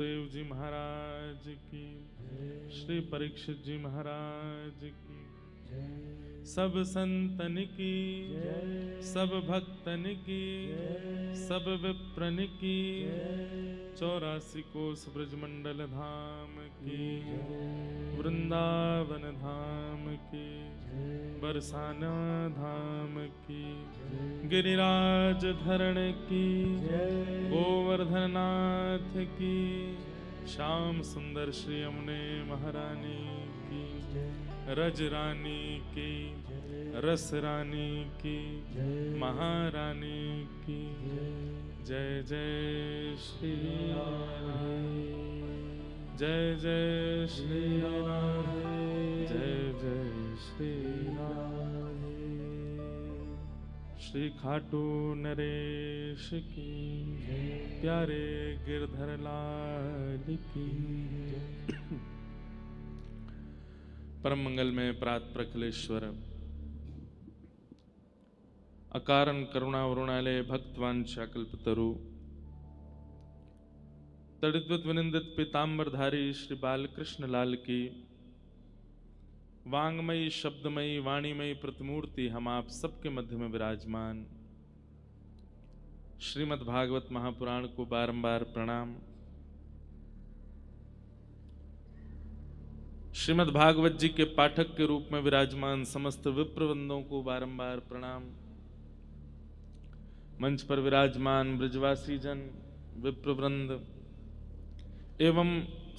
देव जी महाराज की, श्री परीक्षित जी महाराज की, सब संतन की, सब भक्तन की, सब विप्रन की, 84 कोस ब्रजमंडल धाम की, वृंदावन धाम की, बरसाना धाम की, गिरिराज धरण की, गोवर्धन नाथ की, श्याम सुंदर श्री यमुने महारानी की, रज रानी की, रस रानी की, महारानी की, जय जय श्री राधे, जय जय श्री राधे, जय जय श्री राधे। श्री खाटू नरेश की, प्यारे गिरधर लाल की। परम मंगल में प्रात प्रखलेश्वर, अकारण करुणा वरुणालय भक्तवांछा कल्पतरु, तड़िद्वत विनिंदित पीतांबरधारी श्री बालकृष्ण लाल की वांगमयी शब्दमयी वाणीमयी प्रतिमूर्ति हम आप सबके मध्य में विराजमान श्रीमद् भागवत महापुराण को बारंबार प्रणाम। श्रीमद् भागवत जी के पाठक के रूप में विराजमान समस्त विप्रवृंदों को बारंबार प्रणाम। मंच पर विराजमान ब्रजवासी जन, विप्रवृंद एवं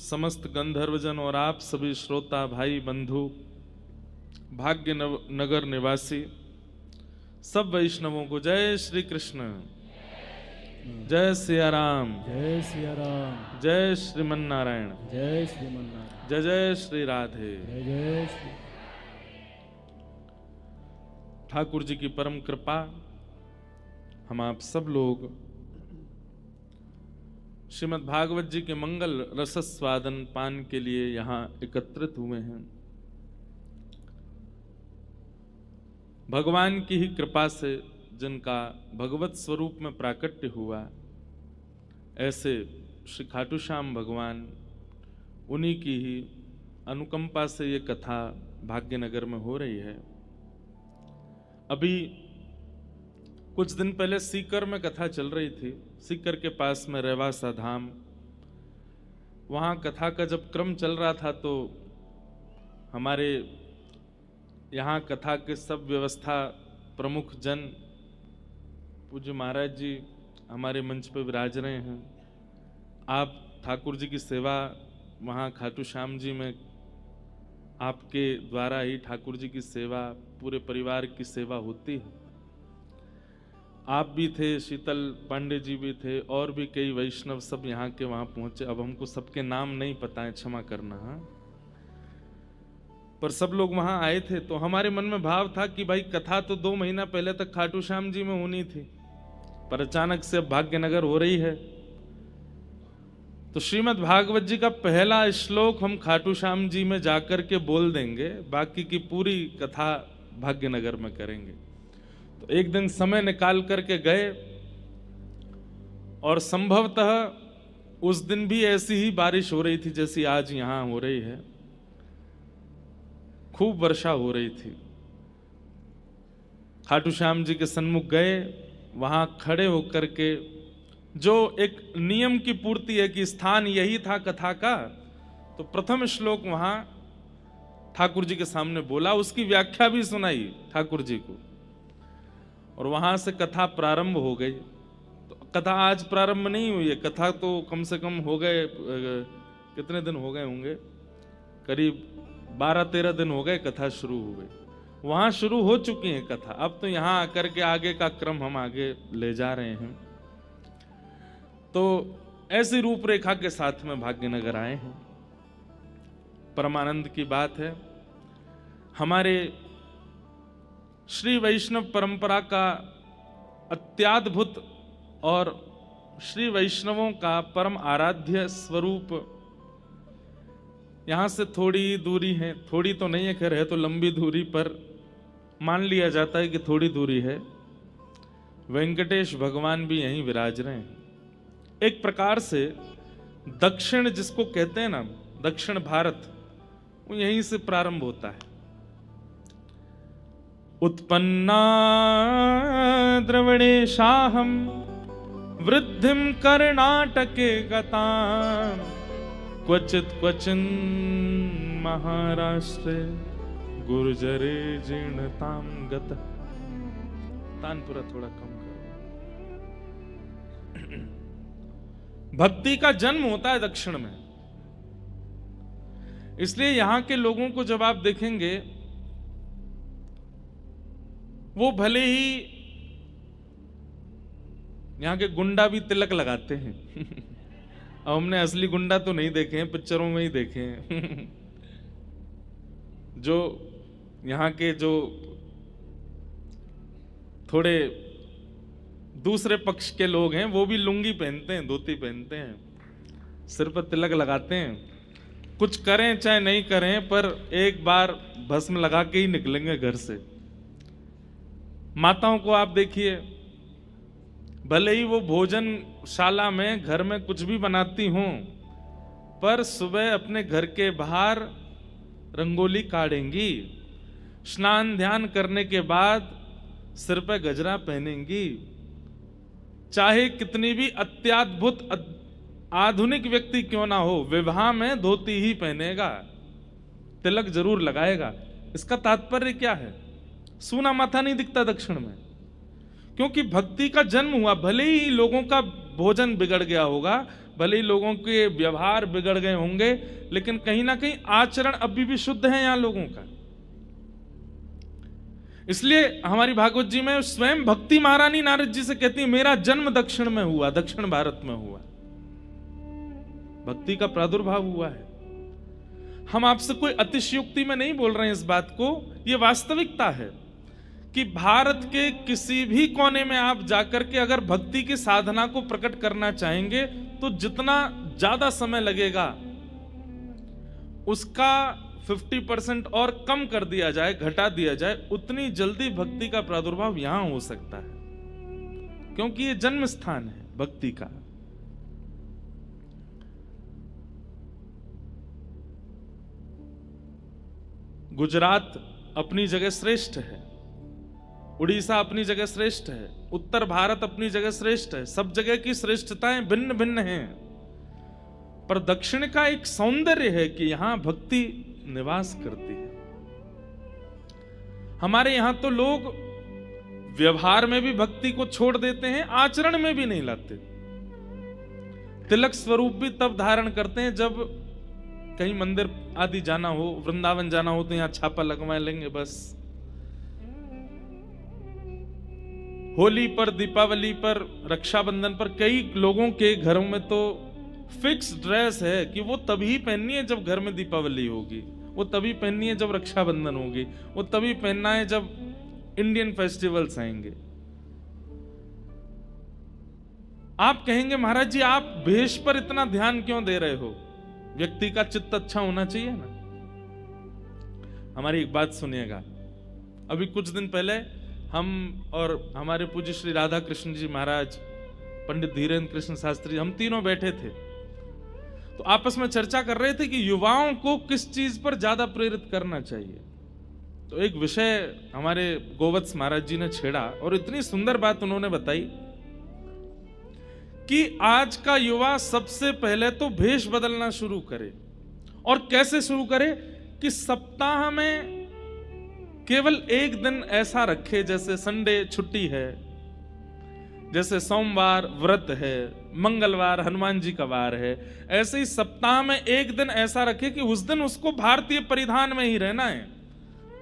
समस्त गंधर्वजन और आप सभी श्रोता भाई बंधु, भाग्य नगर निवासी सब वैष्णवों को जय श्री कृष्ण, जय सिया राम, जय सिया राम, जय श्रीमन नारायण, जय श्रीमन नारायण, जय जय श्री राधे। जय जय श्री। ठाकुर जी की परम कृपा हम आप सब लोग श्रीमद् भागवत जी के मंगल रसस्वादन पान के लिए यहाँ एकत्रित हुए हैं। भगवान की ही कृपा से जिनका भगवत स्वरूप में प्राकट्य हुआ, ऐसे श्री खाटू श्याम भगवान, उन्हीं की ही अनुकंपा से ये कथा भाग्यनगर में हो रही है। अभी कुछ दिन पहले सीकर में कथा चल रही थी। सीकर के पास में रेवासा धाम, वहाँ कथा का जब क्रम चल रहा था तो हमारे यहाँ कथा के सब व्यवस्था प्रमुख जन, पूज्य महाराज जी हमारे मंच पर विराज रहे हैं। आप ठाकुर जी की सेवा वहाँ खाटू श्याम जी में आपके द्वारा ही ठाकुर जी की सेवा, पूरे परिवार की सेवा होती है। आप भी थे, शीतल पांडे जी भी थे, और भी कई वैष्णव सब यहाँ के वहाँ पहुंचे। अब हमको सबके नाम नहीं पता है, क्षमा करना। हाँ, पर सब लोग वहां आए थे तो हमारे मन में भाव था कि भाई कथा तो 2 महीना पहले तक खाटू श्याम जी में होनी थी, पर अचानक से अब भाग्यनगर हो रही है। तो श्रीमद् भागवत जी का पहला श्लोक हम खाटू श्याम जी में जाकर के बोल देंगे, बाकी की पूरी कथा भाग्यनगर में करेंगे। तो एक दिन समय निकाल करके गए और संभवतः उस दिन भी ऐसी ही बारिश हो रही थी जैसी आज यहां हो रही है। खूब वर्षा हो रही थी। खाटू श्याम जी के सन्मुख गए, वहां खड़े होकर के जो एक नियम की पूर्ति है कि स्थान यही था कथा का, तो प्रथम श्लोक वहां ठाकुर जी के सामने बोला, उसकी व्याख्या भी सुनाई ठाकुर जी को, और वहां से कथा प्रारंभ हो गई। तो कथा आज प्रारंभ नहीं हुई है, कथा तो कम से कम हो गए, कितने दिन हो गए होंगे, करीब 12-13 दिन हो गए कथा शुरू हो गई। वहां शुरू हो चुकी है कथा, अब तो यहां आकर के आगे का क्रम हम आगे ले जा रहे हैं। तो ऐसी रूपरेखा के साथ में भाग्यनगर आए हैं। परमानंद की बात है, हमारे श्री वैष्णव परंपरा का अत्याद्भुत और श्री वैष्णवों का परम आराध्य स्वरूप यहां से थोड़ी दूरी है, थोड़ी तो नहीं है, खैर है तो लंबी दूरी पर मान लिया जाता है कि थोड़ी दूरी है। वेंकटेश भगवान भी यहीं विराज रहे हैं। एक प्रकार से दक्षिण जिसको कहते हैं ना, दक्षिण भारत, वो यहीं से प्रारंभ होता है। उत्पन्ना द्रविड़ेशाहम वृद्धिम कर्णाटके गताम क्वचित क्वचिन महाराष्ट्रे गुर्जरे जीर्णताम गत। तानपुरा थोड़ा कम करो। भक्ति का जन्म होता है दक्षिण में, इसलिए यहां के लोगों को जब आप देखेंगे, वो भले ही यहां के गुंडा भी तिलक लगाते हैं। अब हमने असली गुंडा तो नहीं देखे हैं, पिक्चरों में ही देखे हैं। जो यहाँ के जो थोड़े दूसरे पक्ष के लोग हैं, वो भी लुंगी पहनते हैं, धोती पहनते हैं, सिर पर तिलक लगाते हैं। कुछ करें चाहे नहीं करें, पर एक बार भस्म लगा के ही निकलेंगे घर से। माताओं को आप देखिए, भले ही वो भोजनशाला में घर में कुछ भी बनाती हों, पर सुबह अपने घर के बाहर रंगोली काढ़ेंगी, स्नान ध्यान करने के बाद सिर पे गजरा पहनेंगी। चाहे कितनी भी अत्याद्भुत आधुनिक व्यक्ति क्यों ना हो, विवाह में धोती ही पहनेगा, तिलक जरूर लगाएगा। इसका तात्पर्य क्या है? सूना माथा नहीं दिखता दक्षिण में, क्योंकि भक्ति का जन्म हुआ। भले ही लोगों का भोजन बिगड़ गया होगा, भले ही लोगों के व्यवहार बिगड़ गए होंगे, लेकिन कहीं ना कहीं आचरण अभी भी शुद्ध है यहाँ लोगों का। इसलिए हमारी भागवत जी में स्वयं भक्ति महारानी नारद जी से कहती है, मेरा जन्म दक्षिण में हुआ, दक्षिण भारत में हुआ, भक्ति का प्रादुर्भाव हुआ है। हम आपसे कोई अतिशयोक्ति में नहीं बोल रहे हैं इस बात को, यह वास्तविकता है कि भारत के किसी भी कोने में आप जाकर के अगर भक्ति की साधना को प्रकट करना चाहेंगे, तो जितना ज्यादा समय लगेगा उसका 50% और कम कर दिया जाए, घटा दिया जाए, उतनी जल्दी भक्ति का प्रादुर्भाव यहां हो सकता है, क्योंकि यह जन्म स्थान है भक्ति का। गुजरात अपनी जगह श्रेष्ठ है, उड़ीसा अपनी जगह श्रेष्ठ है, उत्तर भारत अपनी जगह श्रेष्ठ है, सब जगह की श्रेष्ठताएं भिन्न भिन्न हैं, पर दक्षिण का एक सौंदर्य है कि यहां भक्ति निवास करती है। हमारे यहां तो लोग व्यवहार में भी भक्ति को छोड़ देते हैं, आचरण में भी नहीं लाते। तिलक स्वरूप भी तब धारण करते हैं जब कहीं मंदिर आदि जाना हो, वृंदावन जाना हो, तो यहां छापा लगवा लेंगे बस। होली पर, दीपावली पर, रक्षाबंधन पर कई लोगों के घरों में तो फिक्स ड्रेस है कि वो तभी पहननी है जब घर में दीपावली होगी, वो तभी पहननी है जब रक्षाबंधन होगी, वो तभी पहनना है जब इंडियन फेस्टिवल्स आएंगे। आप कहेंगे महाराज जी आप भेष पर इतना ध्यान क्यों दे रहे हो? व्यक्ति का चित्त अच्छा होना चाहिए ना। हमारी एक बात सुनिएगा, अभी कुछ दिन पहले हम और हमारे पूज्य श्री राधा कृष्ण जी महाराज, पंडित धीरेन्द्र कृष्ण शास्त्री, हम तीनों बैठे थे, तो आपस में चर्चा कर रहे थे कि युवाओं को किस चीज पर ज्यादा प्रेरित करना चाहिए। तो एक विषय हमारे गोवत्स महाराज जी ने छेड़ा और इतनी सुंदर बात उन्होंने बताई कि आज का युवा सबसे पहले तो भेष बदलना शुरू करे। और कैसे शुरू करे? कि सप्ताह में केवल एक दिन ऐसा रखे, जैसे संडे छुट्टी है, जैसे सोमवार व्रत है, मंगलवार हनुमान जी का वार है, ऐसे ही सप्ताह में एक दिन ऐसा रखे कि उस दिन उसको भारतीय परिधान में ही रहना है,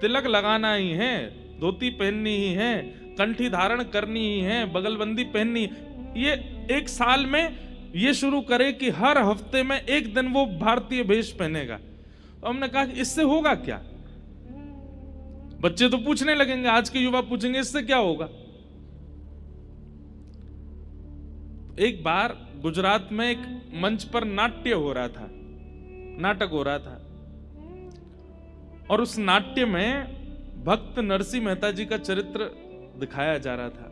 तिलक लगाना ही है, धोती पहननी ही है, कंठी धारण करनी ही है, बगलबंदी पहननी। ये एक साल में ये शुरू करे कि हर हफ्ते में एक दिन वो भारतीय वेश पहनेगा। तो हमने कहा कि इससे होगा क्या? बच्चे तो पूछने लगेंगे, आज के युवा पूछेंगे इससे क्या होगा। एक बार गुजरात में एक मंच पर नाट्य हो रहा था, नाटक हो रहा था, और उस नाट्य में भक्त नरसिंह मेहता जी का चरित्र दिखाया जा रहा था।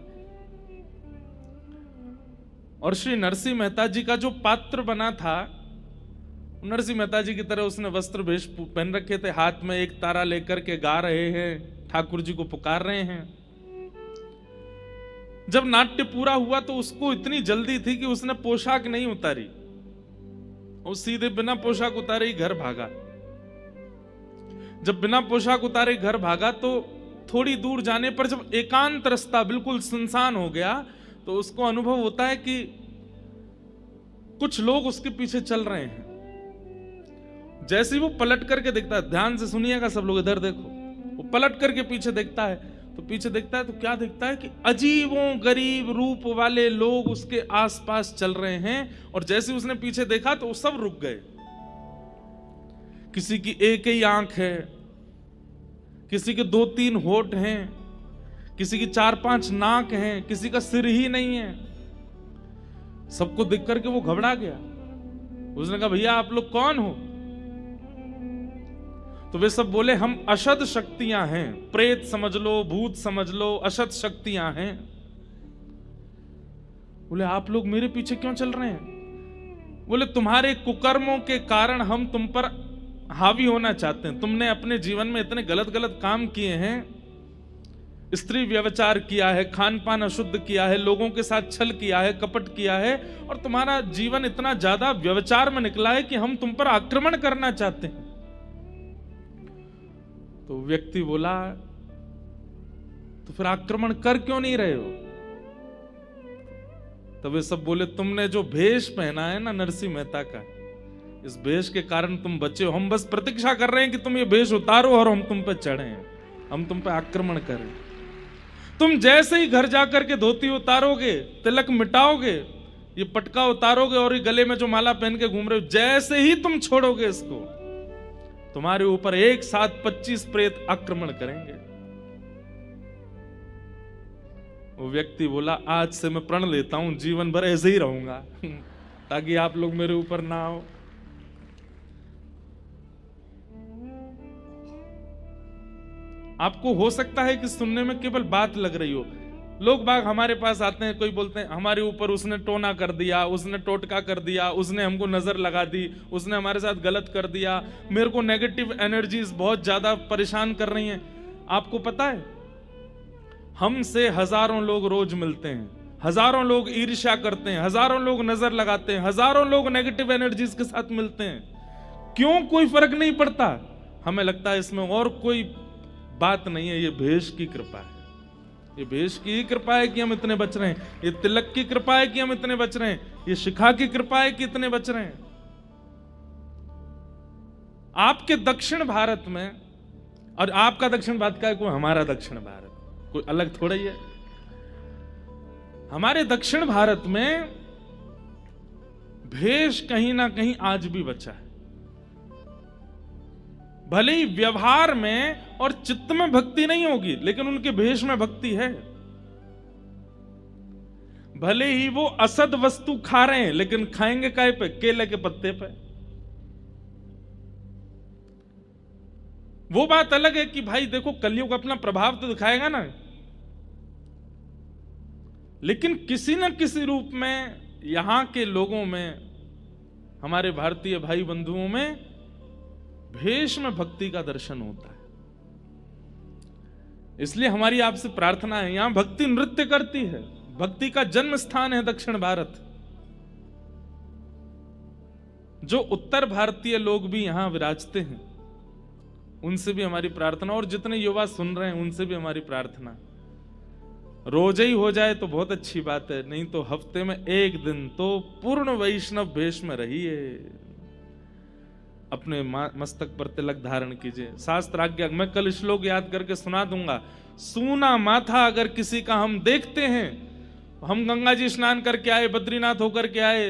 और श्री नरसिंह मेहता जी का जो पात्र बना था नरसिंह मेहता जी की तरह उसने वस्त्र भेष पहन रखे थे, हाथ में एक तारा लेकर के गा रहे हैं, ठाकुर जी को पुकार रहे हैं। जब नाट्य पूरा हुआ तो उसको इतनी जल्दी थी कि उसने पोशाक नहीं उतारी, वो सीधे बिना पोशाक उतारे ही घर भागा। जब बिना पोशाक उतारे घर भागा तो थोड़ी दूर जाने पर जब एकांत रास्ता बिल्कुल सुनसान हो गया तो उसको अनुभव होता है कि कुछ लोग उसके पीछे चल रहे हैं। जैसे ही वो पलट करके देखता है, ध्यान से सुनिएगा सब लोग, इधर देखो, वो पलट करके पीछे देखता है तो पीछे देखता है तो क्या देखता है कि अजीबों गरीब रूप वाले लोग उसके आसपास चल रहे हैं। और जैसे उसने पीछे देखा तो वो सब रुक गए। किसी की एक ही आंख है, किसी के 2-3 होठ हैं, किसी की 4-5 नाक हैं, किसी का सिर ही नहीं है। सबको देख करके वो घबरा गया। उसने कहा भैया आप लोग कौन हो? तो वे सब बोले हम अशद शक्तियां हैं, प्रेत समझ लो, भूत समझ लो, अशद शक्तियां हैं। बोले आप लोग मेरे पीछे क्यों चल रहे हैं? बोले तुम्हारे कुकर्मों के कारण हम तुम पर हावी होना चाहते हैं। तुमने अपने जीवन में इतने गलत गलत काम किए हैं, स्त्री व्यभिचार किया है, खान पान अशुद्ध किया है, लोगों के साथ छल किया है, कपट किया है, और तुम्हारा जीवन इतना ज्यादा व्यभिचार में निकला है कि हम तुम पर आक्रमण करना चाहते हैं। तो व्यक्ति बोला तो फिर आक्रमण कर क्यों नहीं रहे हो? तब वे सब बोले तुमने जो भेष पहना है ना नरसिंह मेहता का, इस भेष के कारण तुम बचे हो। हम बस प्रतीक्षा कर रहे हैं कि तुम ये भेष उतारो और हम तुम पे चढ़े, हम तुम पे आक्रमण करें। तुम जैसे ही घर जाकर के धोती उतारोगे, तिलक मिटाओगे, ये पटका उतारोगे और ये गले में जो माला पहन के घूम रहे हो, जैसे ही तुम छोड़ोगे इसको, तुम्हारे ऊपर एक साथ 25 प्रेत आक्रमण करेंगे। वो व्यक्ति बोला आज से मैं प्रण लेता हूं जीवन भर ऐसे ही रहूंगा ताकि आप लोग मेरे ऊपर ना आओ। आपको हो सकता है कि सुनने में केवल बात लग रही हो। लोग बाग हमारे पास आते हैं, कोई बोलते हैं हमारे ऊपर उसने टोना कर दिया, उसने टोटका कर दिया, उसने हमको नजर लगा दी, उसने हमारे साथ गलत कर दिया, मेरे को नेगेटिव एनर्जीज बहुत ज्यादा परेशान कर रही हैं। आपको पता है हमसे हजारों लोग रोज मिलते हैं, हजारों लोग ईर्ष्या करते हैं, हजारों लोग नजर लगाते हैं, हजारों लोग नेगेटिव एनर्जीज के साथ मिलते हैं। क्यों? कोई फर्क नहीं पड़ता। हमें लगता है इसमें और कोई बात नहीं है, ये भेष की कृपा है, ये भेष की कृपा है कि हम इतने बच रहे हैं, ये तिलक की कृपा है कि हम इतने बच रहे हैं, ये शिखा की कृपा है कि इतने बच रहे हैं। आपके दक्षिण भारत में, और आपका दक्षिण भारत का है, कोई हमारा दक्षिण भारत, कोई अलग थोड़ा ही है। हमारे दक्षिण भारत में भेष कहीं ना कहीं आज भी बचा है। भले ही व्यवहार में और चित्त में भक्ति नहीं होगी, लेकिन उनके भेष में भक्ति है। भले ही वो असद वस्तु खा रहे हैं, लेकिन खाएंगे काय पे? केले के पत्ते पे। वो बात अलग है कि भाई देखो कलयुग अपना प्रभाव तो दिखाएगा ना, लेकिन किसी न किसी रूप में यहां के लोगों में, हमारे भारतीय भाई बंधुओं में भेष में भक्ति का दर्शन होता है। इसलिए हमारी आपसे प्रार्थना है, यहां भक्ति नृत्य करती है, भक्ति का जन्म स्थान है दक्षिण भारत। जो उत्तर भारतीय लोग भी यहां विराजते हैं उनसे भी हमारी प्रार्थना, और जितने युवा सुन रहे हैं उनसे भी हमारी प्रार्थना, रोज ही हो जाए तो बहुत अच्छी बात है, नहीं तो हफ्ते में एक दिन तो पूर्ण वैष्णव भेष में रहिए, अपने मस्तक पर तिलक धारण कीजिए। शास्त्र आज्ञा, मैं कल श्लोक याद करके सुना दूंगा। सूना माथा अगर किसी का हम देखते हैं, हम गंगा जी स्नान करके आए, बद्रीनाथ होकर के आए,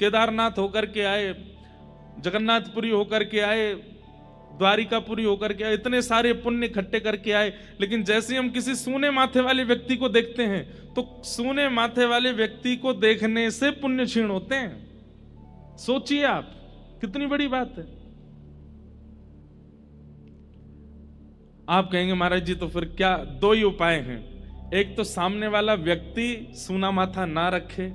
केदारनाथ होकर के आए, जगन्नाथपुरी होकर के आए, द्वारिकापुरी होकर के आए, इतने सारे पुण्य इकट्ठे करके आए, लेकिन जैसे हम किसी सूने माथे वाले व्यक्ति को देखते हैं तो सूने माथे वाले व्यक्ति को देखने से पुण्य क्षीण होते हैं। सोचिए आप, कितनी बड़ी बात है। आप कहेंगे महाराज जी तो फिर क्या? दो ही उपाय हैं, एक तो सामने वाला व्यक्ति सूना माथा ना रखे,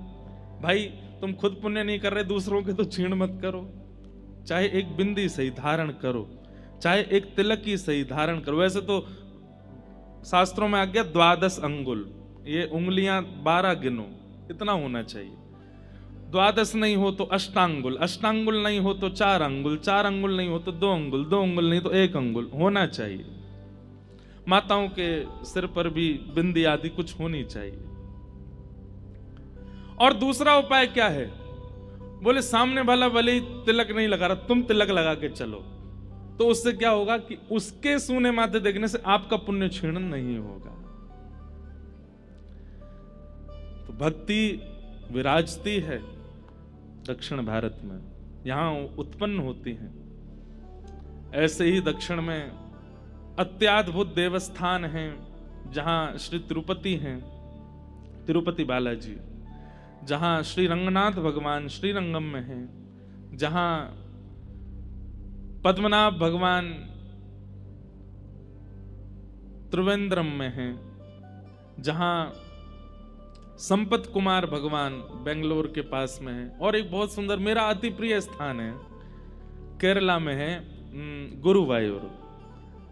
भाई तुम खुद पुण्य नहीं कर रहे, दूसरों के तो क्षीण मत करो, चाहे एक बिंदी सही धारण करो, चाहे एक तिलक ही सही धारण करो। वैसे तो शास्त्रों में आ गया 12 अंगुल, ये उंगलियां 12 गिनो, इतना होना चाहिए। 12 नहीं हो तो अष्टांगुल, अष्टांगुल नहीं हो तो 4 अंगुल, 4 अंगुल नहीं हो तो 2 अंगुल, 2 अंगुल नहीं तो 1 अंगुल होना चाहिए। माताओं के सिर पर भी बिंदी आदि कुछ होनी चाहिए। और दूसरा उपाय क्या है? बोले सामने वाला भले ही तिलक नहीं लगा रहा, तुम तिलक लगा के चलो, तो उससे क्या होगा कि उसके सूने माथे देखने से आपका पुण्य क्षीण नहीं होगा। तो भक्ति विराजती है दक्षिण भारत में, यहां उत्पन्न होती है। ऐसे ही दक्षिण में अत्याद्भुत देवस्थान हैं, जहां श्री तिरुपति हैं, तिरुपति बालाजी, जहां श्री रंगनाथ भगवान श्रीरंगम में हैं, जहां पद्मनाभ भगवान त्रिवेंद्रम में हैं, जहां संपत कुमार भगवान बेंगलोर के पास में है, और एक बहुत सुंदर मेरा अति प्रिय स्थान है केरला में है गुरुवायूर,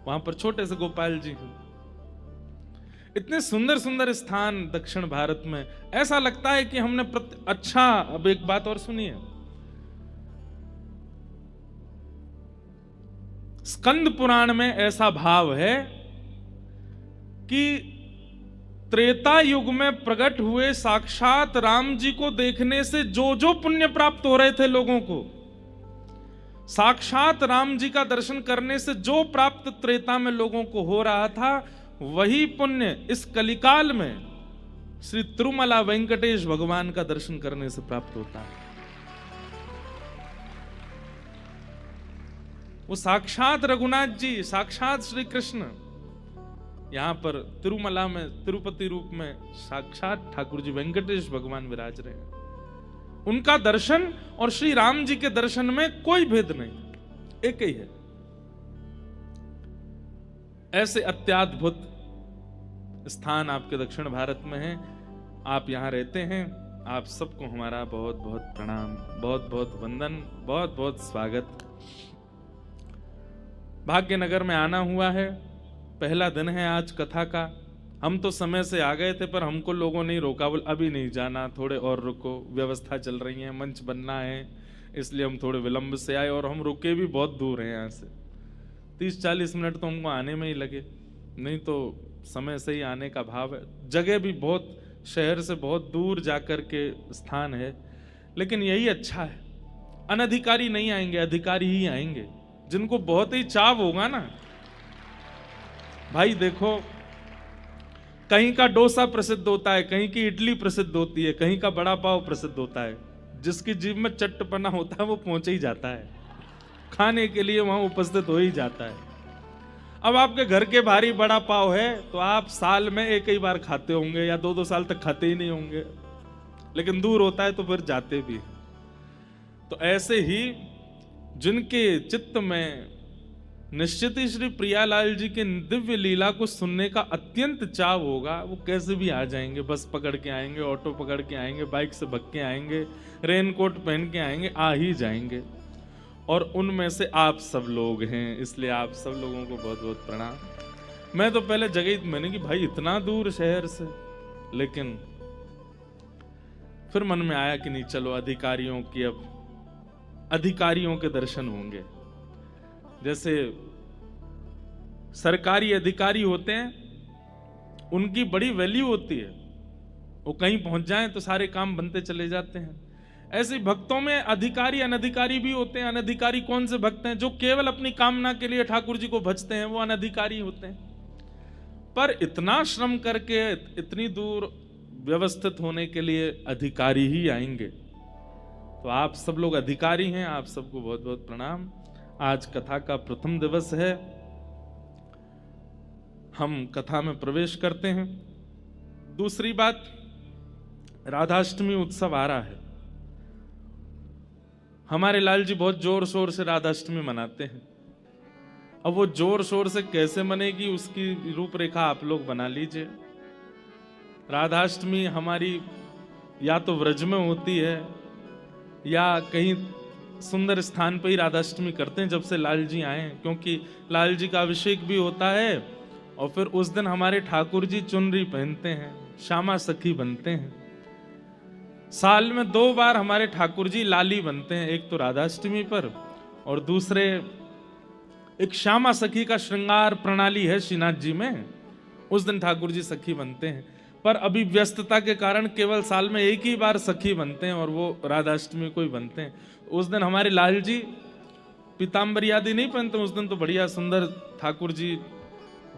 वहां पर छोटे से गोपाल जी हैं। इतने सुंदर सुंदर स्थान दक्षिण भारत में, ऐसा लगता है कि हमने अच्छा। अब एक बात और सुनिए, स्कंद पुराण में ऐसा भाव है कि त्रेता युग में प्रकट हुए साक्षात राम जी को देखने से जो जो पुण्य प्राप्त हो रहे थे लोगों को, साक्षात राम जी का दर्शन करने से जो प्राप्त त्रेता में लोगों को हो रहा था, वही पुण्य इस कलिकाल में श्री तिरुमला वेंकटेश भगवान का दर्शन करने से प्राप्त होता है। वो साक्षात रघुनाथ जी, साक्षात श्री कृष्ण यहां पर तिरुमला में तिरुपति रूप में साक्षात ठाकुर जी वेंकटेश भगवान विराज रहे हैं। उनका दर्शन और श्री राम जी के दर्शन में कोई भेद नहीं, एक ही है। ऐसे अत्याद्भुत स्थान आपके दक्षिण भारत में हैं, आप यहां रहते हैं। आप सबको हमारा बहुत बहुत प्रणाम, बहुत बहुत वंदन, बहुत बहुत स्वागत। भाग्यनगर में आना हुआ है, पहला दिन है आज कथा का। हम तो समय से आ गए थे, पर हमको लोगों ने रोका, बोल अभी नहीं जाना, थोड़े और रुको, व्यवस्था चल रही है, मंच बनना है, इसलिए हम थोड़े विलंब से आए। और हम रुके भी बहुत दूर हैं यहाँ से, 30-40 मिनट तो हमको आने में ही लगे, नहीं तो समय से ही आने का भाव है। जगह भी बहुत, शहर से बहुत दूर जाकर के स्थान है, लेकिन यही अच्छा है। अनधिकारी नहीं आएंगे, अधिकारी ही आएंगे, जिनको बहुत ही चाव होगा ना। भाई देखो, कहीं का डोसा प्रसिद्ध होता है, कहीं की इडली प्रसिद्ध होती है, कहीं का बड़ा पाव प्रसिद्ध होता है। जिसकी जीभ में चट्टपना होता है वो पहुंच ही जाता है, खाने के लिए वहां उपस्थित हो ही जाता है। अब आपके घर के भारी बड़ा पाव है तो आप साल में एक ही बार खाते होंगे, या 2-2 साल तक खाते ही नहीं होंगे, लेकिन दूर होता है तो फिर जाते भी। तो ऐसे ही जिनके चित्त में निश्चित ही श्री प्रियालाल जी के दिव्य लीला को सुनने का अत्यंत चाव होगा, वो कैसे भी आ जाएंगे, बस पकड़ के आएंगे, ऑटो पकड़ के आएंगे, बाइक से भग के आएंगे, रेनकोट पहन के आएंगे, आ ही जाएंगे। और उनमें से आप सब लोग हैं, इसलिए आप सब लोगों को बहुत बहुत प्रणाम। मैं तो पहले जगह मैंने कि भाई इतना दूर शहर से, लेकिन फिर मन में आया कि नहीं, चलो अधिकारियों की, अब अधिकारियों के दर्शन होंगे। जैसे सरकारी अधिकारी होते हैं, उनकी बड़ी वैल्यू होती है, वो कहीं पहुंच जाएं तो सारे काम बनते चले जाते हैं। ऐसे भक्तों में अधिकारी अनधिकारी भी होते हैं। अनधिकारी कौन से भक्त हैं? जो केवल अपनी कामना के लिए ठाकुर जी को भजते हैं, वो अनधिकारी होते हैं। पर इतना श्रम करके इतनी दूर व्यवस्थित होने के लिए अधिकारी ही आएंगे। तो आप सब लोग अधिकारी हैं, आप सबको बहुत बहुत प्रणाम। आज कथा का प्रथम दिवस है, हम कथा में प्रवेश करते हैं। दूसरी बात, राधाष्टमी उत्सव आ रहा है। हमारे लाल जी बहुत जोर शोर से राधाष्टमी मनाते हैं। अब वो जोर शोर से कैसे मनेगी, उसकी रूपरेखा आप लोग बना लीजिए। राधाष्टमी हमारी या तो व्रज में होती है, या कहीं सुंदर स्थान पर ही राधाष्टमी करते हैं जब से लाल जी आए हैं, क्योंकि लाल जी का अभिषेक भी होता है और फिर उस दिन हमारे ठाकुर जी चुनरी पहनते हैं, श्यामा सखी बनते हैं। साल में 2 बार हमारे ठाकुर जी लाली बनते हैं, एक तो राधाष्टमी पर और दूसरे एक श्यामा सखी का श्रृंगार प्रणाली है श्रीनाथ जी में, उस दिन ठाकुर जी सखी बनते हैं। पर अभी व्यस्तता के कारण केवल साल में एक ही बार सखी बनते हैं और वो राधाष्टमी को ही बनते हैं। उस दिन हमारे लाल जी पीताम्बरी आदि नहीं पहनते, उस दिन तो बढ़िया सुंदर ठाकुर जी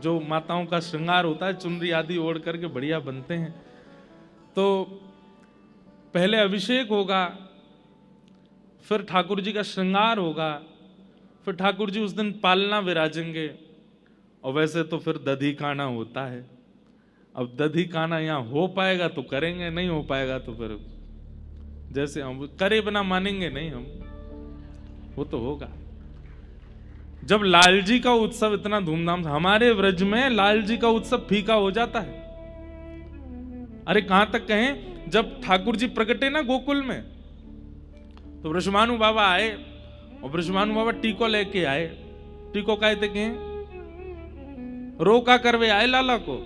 जो माताओं का श्रृंगार होता है चुनरी आदि ओढ़ करके बढ़िया बनते हैं। तो पहले अभिषेक होगा, फिर ठाकुर जी का श्रृंगार होगा, फिर ठाकुर जी उस दिन पालना विराजेंगे और वैसे तो फिर दधी काना होता है। अब दधी काना यहाँ हो पाएगा तो करेंगे, नहीं हो पाएगा तो फिर जैसे हम करे बिना मानेंगे नहीं हम, वो तो होगा। जब लाल जी का उत्सव इतना धूमधाम से, हमारे व्रज में लाल जी का उत्सव फीका हो जाता है। अरे कहां तक कहें, जब ठाकुर जी प्रकटे ना गोकुल में तो वृषभानु बाबा आए और वृषभानु बाबा टीको लेके आए। टीको कहते कहें रोका करवे आए लाला को,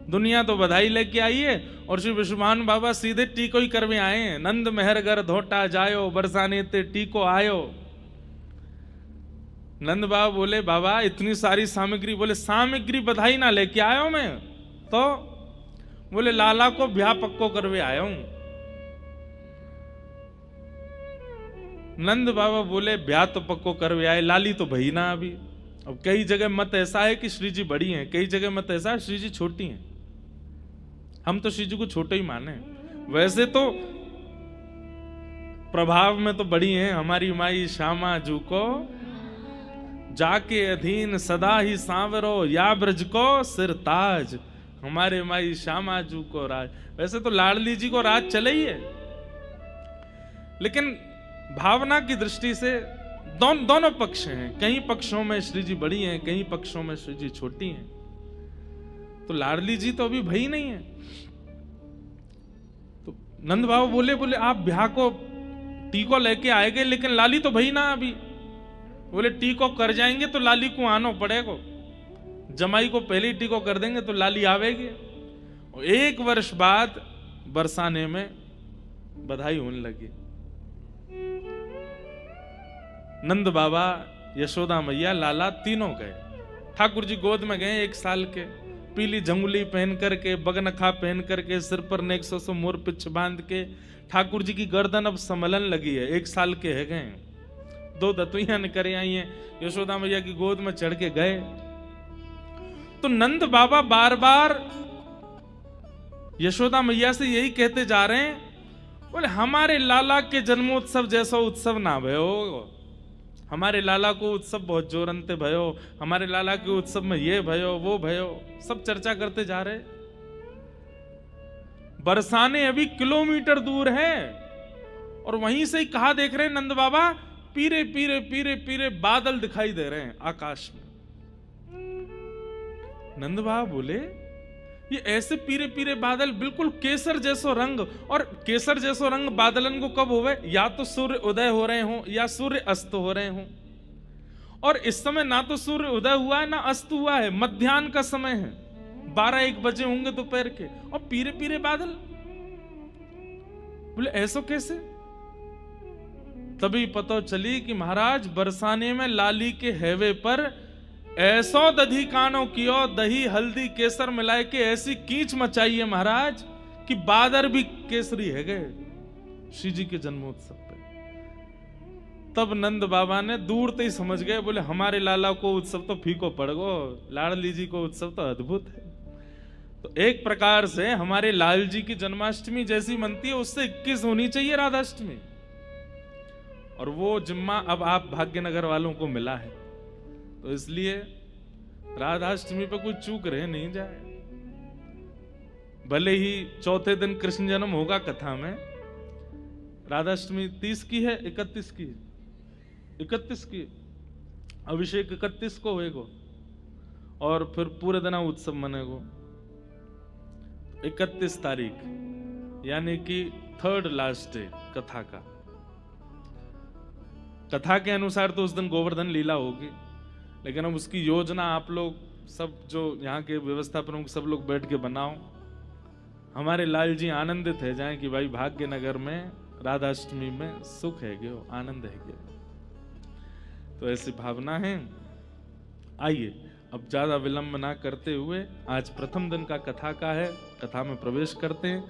दुनिया तो बधाई लेके आई है और श्री वृषभानु बाबा सीधे टीको ही करवे आए हैं। नंद मेहरगर धोटा जायो, बरसाने ते टीको आयो। नंद बाबा बोले बाबा इतनी सारी सामग्री, बोले सामग्री बधाई ना लेके आयो मैं तो, बोले लाला को ब्याह पक्को करवे आया हूं। नंद बाबा बोले ब्याह तो पक्को करवे आए, लाली तो भई ना अभी। अब कई जगह मत ऐसा है कि श्री जी बड़ी हैं, कई जगह मत ऐसा है श्री जी छोटी हैं। हम तो श्री जी को छोटे ही माने, वैसे तो प्रभाव में तो बड़ी हैं। हमारी माई श्यामा जू को जाके अधीन सदा ही सांवरो, या ब्रज को सिर ताज। हमारे माई श्यामा जू को राज, वैसे तो लाडली जी को राज चले ही है, लेकिन भावना की दृष्टि से दोनों पक्ष हैं। कई पक्षों में श्री जी बड़ी हैं, कई पक्षों में श्री जी छोटी हैं। तो लाडली जी तो अभी भई नहीं है। तो नंद बाबा बोले आप ब्याह को टीको लेके आएंगे, लेकिन लाली तो भई ना अभी। बोले टीको कर जाएंगे तो लाली को आना पड़ेगा, जमाई को पहले ही टीको कर देंगे तो लाली आवेगी। और 1 वर्ष बाद बरसाने में बधाई होने लगी। नंद बाबा, यशोदा मैया, लाला तीनों गए। ठाकुर जी गोद में गए 1 साल के, पीली झंगुली पहन करके, बगनखा पहन करके, सिर पर नेक्सो से मोर पिछ बांध के। ठाकुर जी की गर्दन अब संभलन लगी है, 1 साल के है गए। 2 दतुइयां निकल आई हैं, यशोदा मैया की गोद में चढ़ के गए। तो नंद बाबा बार बार यशोदा मैया से यही कहते जा रहे हैं, बोले हमारे लाला के जन्मोत्सव जैसा उत्सव ना भयो, हमारे लाला को उत्सव बहुत जोरंते भयो, हमारे लाला के उत्सव में ये भयो वो भयो, सब चर्चा करते जा रहे। बरसाने अभी किलोमीटर दूर है और वहीं से ही कहा देख रहे हैं नंद बाबा, पीरे पीरे पीरे पीरे बादल दिखाई दे रहे हैं आकाश में। नंद बाबा बोले ये ऐसे पीरे पीरे बादल, बिल्कुल केसर जैसो रंग। और केसर जैसो रंग बादलन को कब होवे, या तो सूर्य उदय हो रहे हो या सूर्य अस्त हो रहे हो। और इस समय ना तो सूर्य उदय हुआ है ना अस्त हुआ है, मध्याह्न का समय है, 12-1 बजे होंगे दोपहर के, और पीरे पीरे बादल। बोले ऐसो कैसे? तभी पता चली कि महाराज बरसाने में लाली के हैवे पर ऐसो दधी कानो कियो, दही हल्दी केसर मिलाए के ऐसी कीच मचाई है महाराज कि बादर भी केसरी है गए श्री जी के जन्मोत्सव पे। तब नंद बाबा ने दूर से ही समझ गए, बोले हमारे लाला को उत्सव तो फीको पड़ गो, लाडली जी को उत्सव तो अद्भुत है। तो एक प्रकार से हमारे लाल जी की जन्माष्टमी जैसी मनती है, उससे 21 होनी चाहिए राधाष्टमी। और वो जिम्मा अब आप भाग्यनगर वालों को मिला है, तो इसलिए राधाष्टमी पे कोई चूक रहे नहीं जाए। भले ही चौथे दिन कृष्ण जन्म होगा कथा में, राधाष्टमी 30 की है, 31 की, 31 की अभिषेक 31 को होएगो और फिर पूरे दिन उत्सव मनेगो 31 तारीख, यानी कि 3rd लास्ट डे कथा का। कथा के अनुसार तो उस दिन गोवर्धन लीला होगी, लेकिन अब उसकी योजना आप लोग सब जो यहाँ के व्यवस्था प्रमुख सब लोग बैठ के बनाओ। हमारे लाल जी आनंदित है जाए कि भाई भाग्य नगर में राधाष्टमी में सुख है गयो, आनंद है गयो। तो ऐसी भावना है। आइए अब ज्यादा विलंब ना करते हुए आज प्रथम दिन का कथा का है, कथा में प्रवेश करते हैं।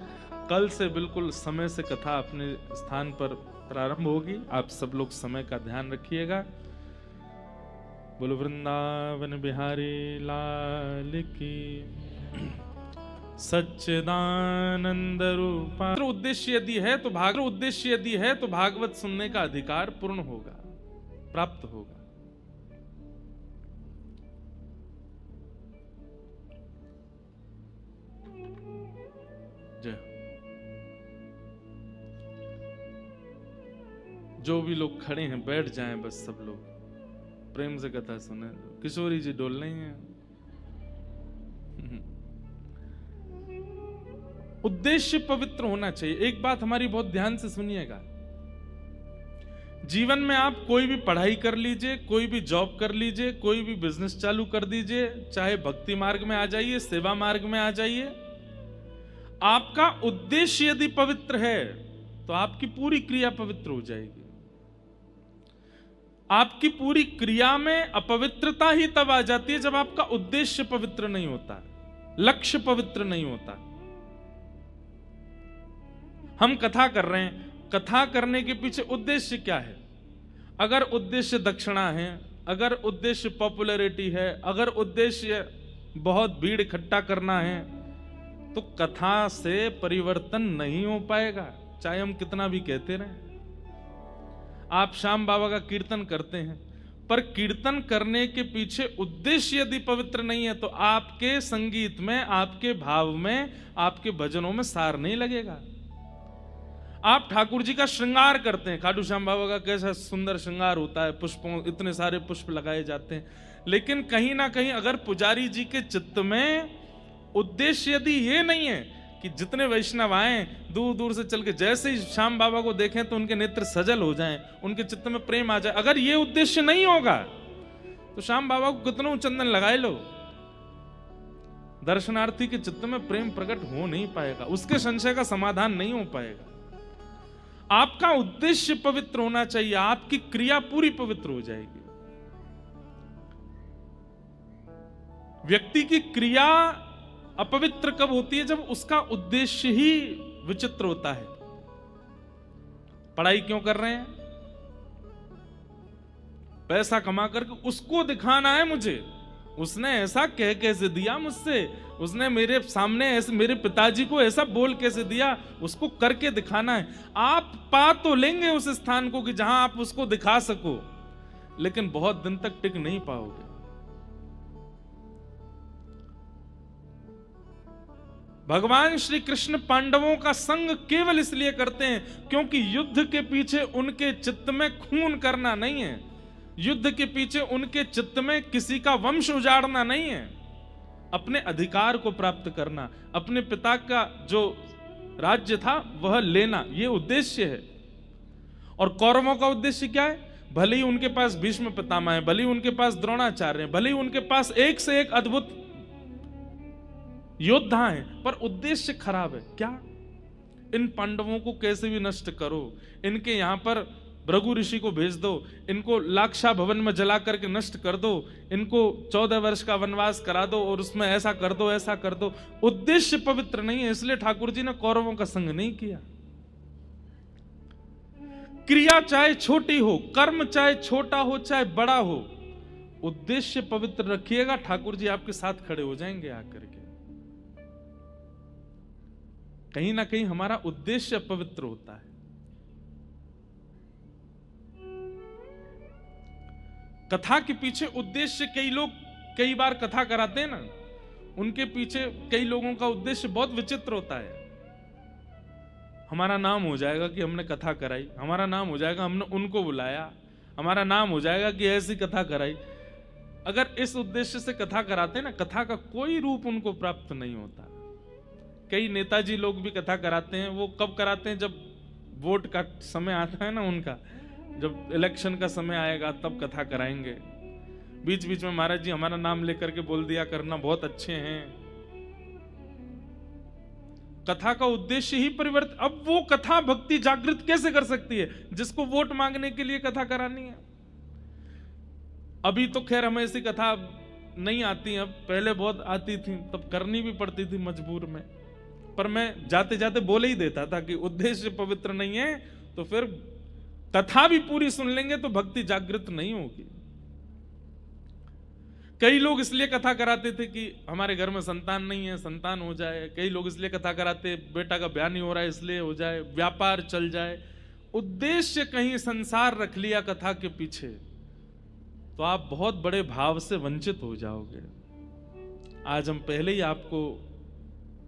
कल से बिल्कुल समय से कथा अपने स्थान पर प्रारंभ होगी। आप सब लोग समय का ध्यान रखिएगा। बोलो वृंदावन बिहारी लाल की सच्चिदानंद रूपा। उद्देश्य यदि है तो भागवत सुनने का अधिकार पूर्ण होगा, प्राप्त होगा। जय। जो भी लोग खड़े हैं बैठ जाएं, बस सब लोग प्रेम से कथा सुने। किशोरी जी डोल नहीं है। उद्देश्य पवित्र होना चाहिए। एक बात हमारी बहुत ध्यान से सुनिएगा, जीवन में आप कोई भी पढ़ाई कर लीजिए, कोई भी जॉब कर लीजिए, कोई भी बिजनेस चालू कर दीजिए, चाहे भक्ति मार्ग में आ जाइए, सेवा मार्ग में आ जाइए, आपका उद्देश्य यदि पवित्र है तो आपकी पूरी क्रिया पवित्र हो जाएगी। आपकी पूरी क्रिया में अपवित्रता ही तब आ जाती है जब आपका उद्देश्य पवित्र नहीं होता, लक्ष्य पवित्र नहीं होता। हम कथा कर रहे हैं, कथा करने के पीछे उद्देश्य क्या है? अगर उद्देश्य दक्षिणा है, अगर उद्देश्य पॉपुलैरिटी है, अगर उद्देश्य बहुत भीड़ इकट्ठा करना है, तो कथा से परिवर्तन नहीं हो पाएगा, चाहे हम कितना भी कहते रहें। आप श्याम बाबा का कीर्तन करते हैं, पर कीर्तन करने के पीछे उद्देश्य यदि पवित्र नहीं है तो आपके संगीत में, आपके भाव में, आपके भजनों में सार नहीं लगेगा। आप ठाकुर जी का श्रृंगार करते हैं, खाटू श्याम बाबा का कैसा सुंदर श्रृंगार होता है, पुष्पों, इतने सारे पुष्प लगाए जाते हैं, लेकिन कहीं ना कहीं अगर पुजारी जी के चित्त में उद्देश्य यदि ये नहीं है कि जितने वैष्णव आए दूर दूर से चल के जैसे ही श्याम बाबा को देखें तो उनके नेत्र सजल हो जाएं, उनके चित्त में प्रेम आ जाए, अगर ये उद्देश्य नहीं होगा तो श्याम बाबा को कितनों चंदन लगाए लो, दर्शनार्थी के चित्त में प्रेम प्रकट हो नहीं पाएगा, उसके संशय का समाधान नहीं हो पाएगा। आपका उद्देश्य पवित्र होना चाहिए, आपकी क्रिया पूरी पवित्र हो जाएगी। व्यक्ति की क्रिया अपवित्र कब होती है? जब उसका उद्देश्य ही विचित्र होता है। पढ़ाई क्यों कर रहे हैं? पैसा कमा करके उसको दिखाना है मुझे, उसने ऐसा कह कैसे दिया मुझसे, उसने मेरे सामने ऐसे, मेरे पिताजी को ऐसा बोल कैसे दिया, उसको करके दिखाना है। आप पा तो लेंगे उस स्थान को कि जहां आप उसको दिखा सको, लेकिन बहुत दिन तक टिक नहीं पाओगे। भगवान श्री कृष्ण पांडवों का संग केवल इसलिए करते हैं क्योंकि युद्ध के पीछे उनके चित्त में खून करना नहीं है, युद्ध के पीछे उनके चित्त में किसी का वंश उजाड़ना नहीं है, अपने अधिकार को प्राप्त करना, अपने पिता का जो राज्य था वह लेना, यह उद्देश्य है। और कौरवों का उद्देश्य क्या है? भले ही उनके पास भीष्म पितामह है, भले ही उनके पास द्रोणाचार्य है, भले ही उनके पास एक से एक अद्भुत योद्धा हैं, पर उद्देश्य खराब है। क्या? इन पांडवों को कैसे भी नष्ट करो, इनके यहां पर भृगु ऋषि को भेज दो, इनको लाक्षा भवन में जला करके नष्ट कर दो, इनको 14 वर्ष का वनवास करा दो और उसमें ऐसा कर दो, ऐसा कर दो। उद्देश्य पवित्र नहीं है, इसलिए ठाकुर जी ने कौरवों का संग नहीं किया। क्रिया चाहे छोटी हो, कर्म चाहे छोटा हो चाहे बड़ा हो, उद्देश्य पवित्र रखिएगा, ठाकुर जी आपके साथ खड़े हो जाएंगे आकर के। कहीं ना कहीं हमारा उद्देश्य पवित्र होता है। कथा के पीछे उद्देश्य, कई लोग कई बार कथा कराते हैं ना, उनके पीछे कई लोगों का उद्देश्य बहुत विचित्र होता है। हमारा नाम हो जाएगा कि हमने कथा कराई, हमारा नाम हो जाएगा हमने उनको बुलाया, हमारा नाम हो जाएगा कि ऐसी कथा कराई। अगर इस उद्देश्य से कथा कराते हैं ना, कथा का कोई रूप उनको प्राप्त नहीं होता। कई नेताजी लोग भी कथा कराते हैं, वो कब कराते हैं? जब वोट का समय आता है ना उनका, जब इलेक्शन का समय आएगा तब कथा कराएंगे। बीच बीच में महाराज जी हमारा नाम लेकर के बोल दिया करना, बहुत अच्छे हैं। कथा का उद्देश्य ही परिवर्तन। अब वो कथा भक्ति जागृत कैसे कर सकती है जिसको वोट मांगने के लिए कथा करानी है? अभी तो खैर हमें ऐसी कथा नहीं आती, अब पहले बहुत आती थी, तब करनी भी पड़ती थी मजबूर में। पर मैं जाते जाते बोले ही देता था कि उद्देश्य पवित्र नहीं है तो फिर कथा भी पूरी सुन लेंगे तो भक्ति जागृत नहीं होगी। कई लोग इसलिए कथा कराते थे कि हमारे घर में संतान नहीं है, संतान हो जाए। कई लोग इसलिए कथा कराते, बेटा का ब्याह नहीं हो रहा है इसलिए हो जाए, व्यापार चल जाए। उद्देश्य कहीं संसार रख लिया कथा के पीछे तो आप बहुत बड़े भाव से वंचित हो जाओगे। आज हम पहले ही आपको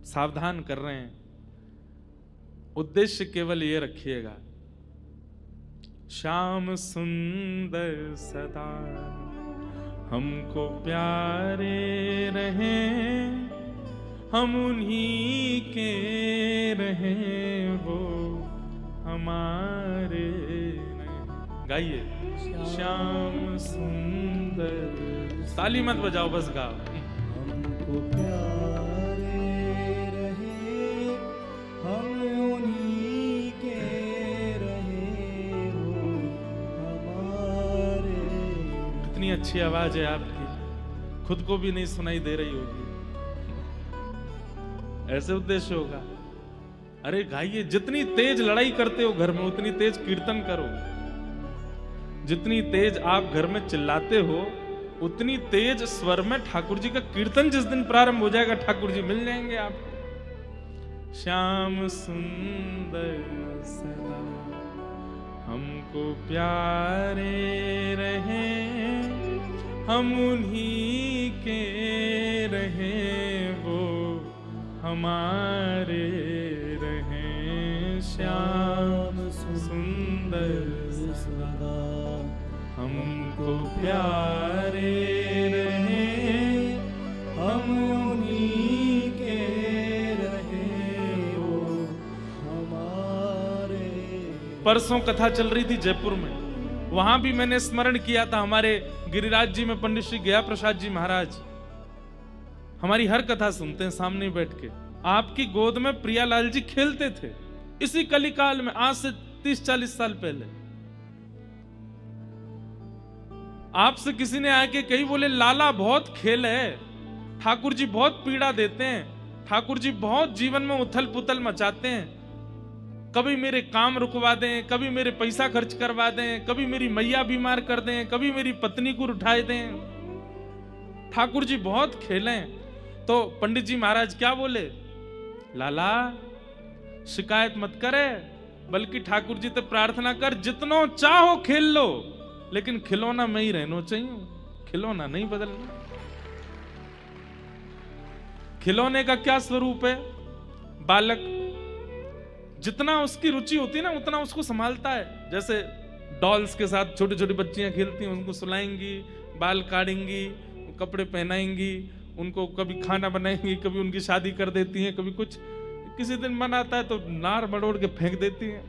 सावधान कर रहे हैं, उद्देश्य केवल ये रखिएगा, श्याम सुंदर सदा हमको प्यारे रहें, हम उन्हीं के रहें, वो हमारे रहें। गाइए, श्याम सुंदर। ताली मत बजाओ, बस गाओ। हमको प्यारे रहे, हम उन्हीं के रहे, वो हमारे। कितनी अच्छी आवाज है आपकी, खुद को भी नहीं सुनाई दे रही होगी। ऐसे उद्देश्य होगा। अरे गाइए, जितनी तेज लड़ाई करते हो घर में उतनी तेज कीर्तन करो। जितनी तेज आप घर में चिल्लाते हो उतनी तेज स्वर में ठाकुर जी का कीर्तन जिस दिन प्रारंभ हो जाएगा ठाकुर जी मिल जाएंगे आपको। श्याम सुंदर सदा हमको प्यारे रहें, हम उन्हीं के रहें, वो हमारे रहें। श्याम सुंदर सदा हमको प्यारे रहें, हम उन्हीं के रहें, वो हमारे। परसों कथा चल रही थी जयपुर में, वहां भी मैंने स्मरण किया था हमारे गिरिराज जी में पंडित श्री गया प्रसाद जी महाराज हमारी हर कथा सुनते हैं सामने बैठ के। आपकी गोद में प्रियालाल जी खेलते थे इसी कलिकाल में, आज से 30-40 साल पहले। आपसे किसी ने आके कही, बोले लाला बहुत खेल है, ठाकुर जी बहुत पीड़ा देते हैं, ठाकुर जी बहुत जीवन में उथल पुथल मचाते हैं, कभी मेरे काम रुकवा दें, कभी मेरे पैसा खर्च करवा दें, कभी मेरी मैया बीमार कर दें, कभी मेरी पत्नी को उठाए दें, ठाकुर जी बहुत खेलें। तो पंडित जी महाराज क्या बोले, लाला शिकायत मत करे, बल्कि ठाकुर जी से प्रार्थना कर, जितनो चाहो खेल लो, लेकिन खिलौना में ही रहना चाहिए, खिलौना नहीं बदलना। खिलौने का क्या स्वरूप है? बालक जितना उसकी रुचि होती है ना उतना उसको संभालता है। जैसे डॉल्स के साथ छोटी छोटी बच्चियां खेलती हैं, उनको सुलाएंगी, बाल काटेंगी, कपड़े पहनाएंगी, उनको कभी खाना बनाएंगी, कभी उनकी शादी कर देती हैं, कभी कुछ, किसी दिन मन आता है तो नार मड़ोड़ के फेंक देती हैं।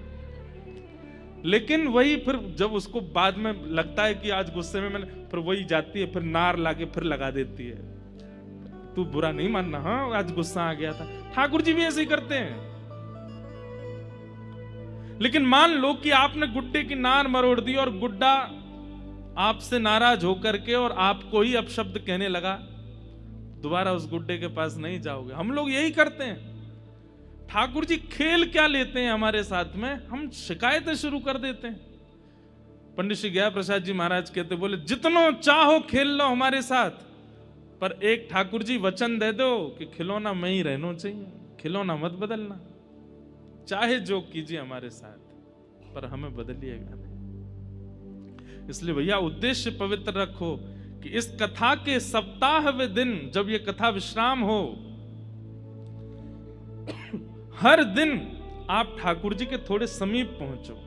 लेकिन वही फिर जब उसको बाद में लगता है कि आज गुस्से में मैंने, फिर वही जाती है, फिर नार लाके फिर लगा देती है। तू बुरा नहीं मानना, हाँ आज गुस्सा आ गया था। ठाकुर जी भी ऐसे ही करते हैं। लेकिन मान लो कि आपने गुड्डे की नार मरोड़ दी और गुड्डा आपसे नाराज होकर के और आपको ही अपशब्द कहने लगा, दोबारा उस गुड्डे के पास नहीं जाओगे। हम लोग यही करते हैं। ठाकुर जी खेल क्या लेते हैं हमारे साथ में, हम शिकायतें शुरू कर देते हैं। पंडित श्री गया प्रसाद जी महाराज कहते, बोले जितनो चाहो खेल लो हमारे साथ, पर एक ठाकुर जी वचन दे दो कि खिलौना में ही रहना चाहिए, खिलौना मत बदलना, चाहे जो कीजिए हमारे साथ, पर हमें बदलिएगा नहीं। इसलिए भैया उद्देश्य पवित्र रखो कि इस कथा के सप्ताह वे दिन जब ये कथा विश्राम हो, हर दिन आप ठाकुर जी के थोड़े समीप पहुंचो।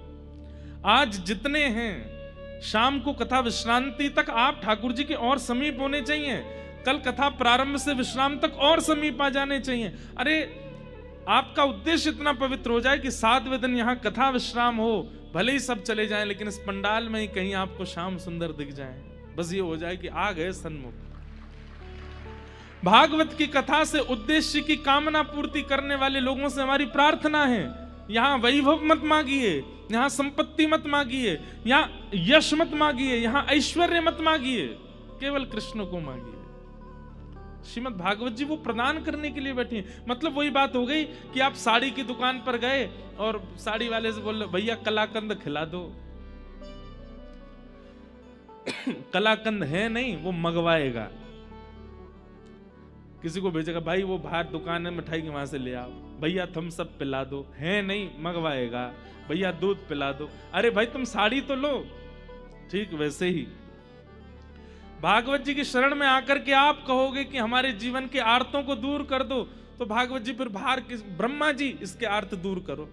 आज जितने हैं शाम को कथा विश्रांति तक आप ठाकुर जी के और समीप होने चाहिए। कल कथा प्रारंभ से विश्राम तक और समीप आ जाने चाहिए। अरे आपका उद्देश्य इतना पवित्र हो जाए कि 7वें दिन यहां कथा विश्राम हो, भले ही सब चले जाएं, लेकिन इस पंडाल में ही कहीं आपको श्याम सुंदर दिख जाएं, बस ये हो जाए कि आ गए सन्मुख। भागवत की कथा से उद्देश्य की कामना पूर्ति करने वाले लोगों से हमारी प्रार्थना है, यहां वैभव मत मांगिए, यहां संपत्ति मत मांगिए, यहां यश मत मांगिए, यहां ऐश्वर्य मत मांगिए, केवल कृष्ण को मांगिए। श्रीमद् भागवत जी वो प्रदान करने के लिए बैठी हैं। मतलब वही बात हो गई कि आप साड़ी की दुकान पर गए और साड़ी वाले से बोल रहे भैया कलाकंद खिला दो। कलाकंद है नहीं, वो मंगवाएगा, किसी को भेजेगा, भाई वो बाहर दुकान है मिठाई की वहां से ले आओ, भैया थम्स अप पिला दो, है नहीं मंगवाएगा, भैया दूध पिला दो। अरे भाई तुम साड़ी तो लो। ठीक वैसे ही भागवत जी की शरण में आकर के आप कहोगे कि हमारे जीवन के आर्तों को दूर कर दो, तो भागवत जी फिर बाहर ब्रह्मा जी इसके आर्त दूर करो।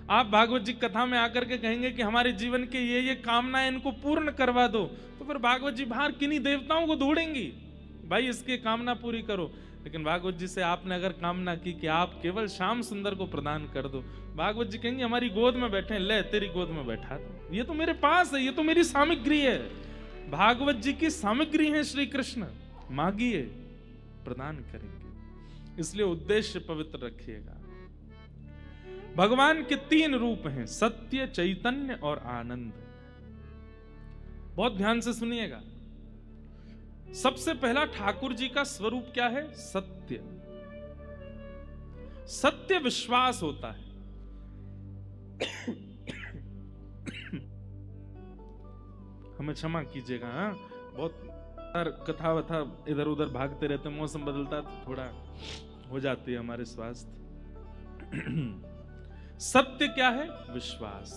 आप भागवत जी कथा में आकर के कहेंगे कि हमारे जीवन के ये कामनाएं इनको पूर्ण करवा दो, तो फिर भागवत जी बाहर किन्हीं देवताओं को ढूंढेंगी, भाई इसकी कामना पूरी करो। लेकिन भागवत जी से आपने अगर कामना की कि आप केवल श्याम सुंदर को प्रदान कर दो, भागवत जी कहेंगे हमारी गोद में बैठे, ले तेरी गोद में बैठा दो, ये तो मेरे पास है, ये तो मेरी सामग्री है। भागवत जी की सामग्री है श्री कृष्ण, मांगिए प्रदान करेंगे। इसलिए उद्देश्य पवित्र रखिएगा। भगवान के 3 रूप हैं, सत्य, चैतन्य और आनंद। बहुत ध्यान से सुनिएगा। सबसे पहला ठाकुर जी का स्वरूप क्या है? सत्य। सत्य विश्वास होता है। हमें क्षमा कीजिएगा, हाँ बहुत कथा वथा इधर उधर भागते रहते, मौसम बदलता तो थोड़ा हो जाती है हमारे स्वास्थ्य। सत्य क्या है? विश्वास।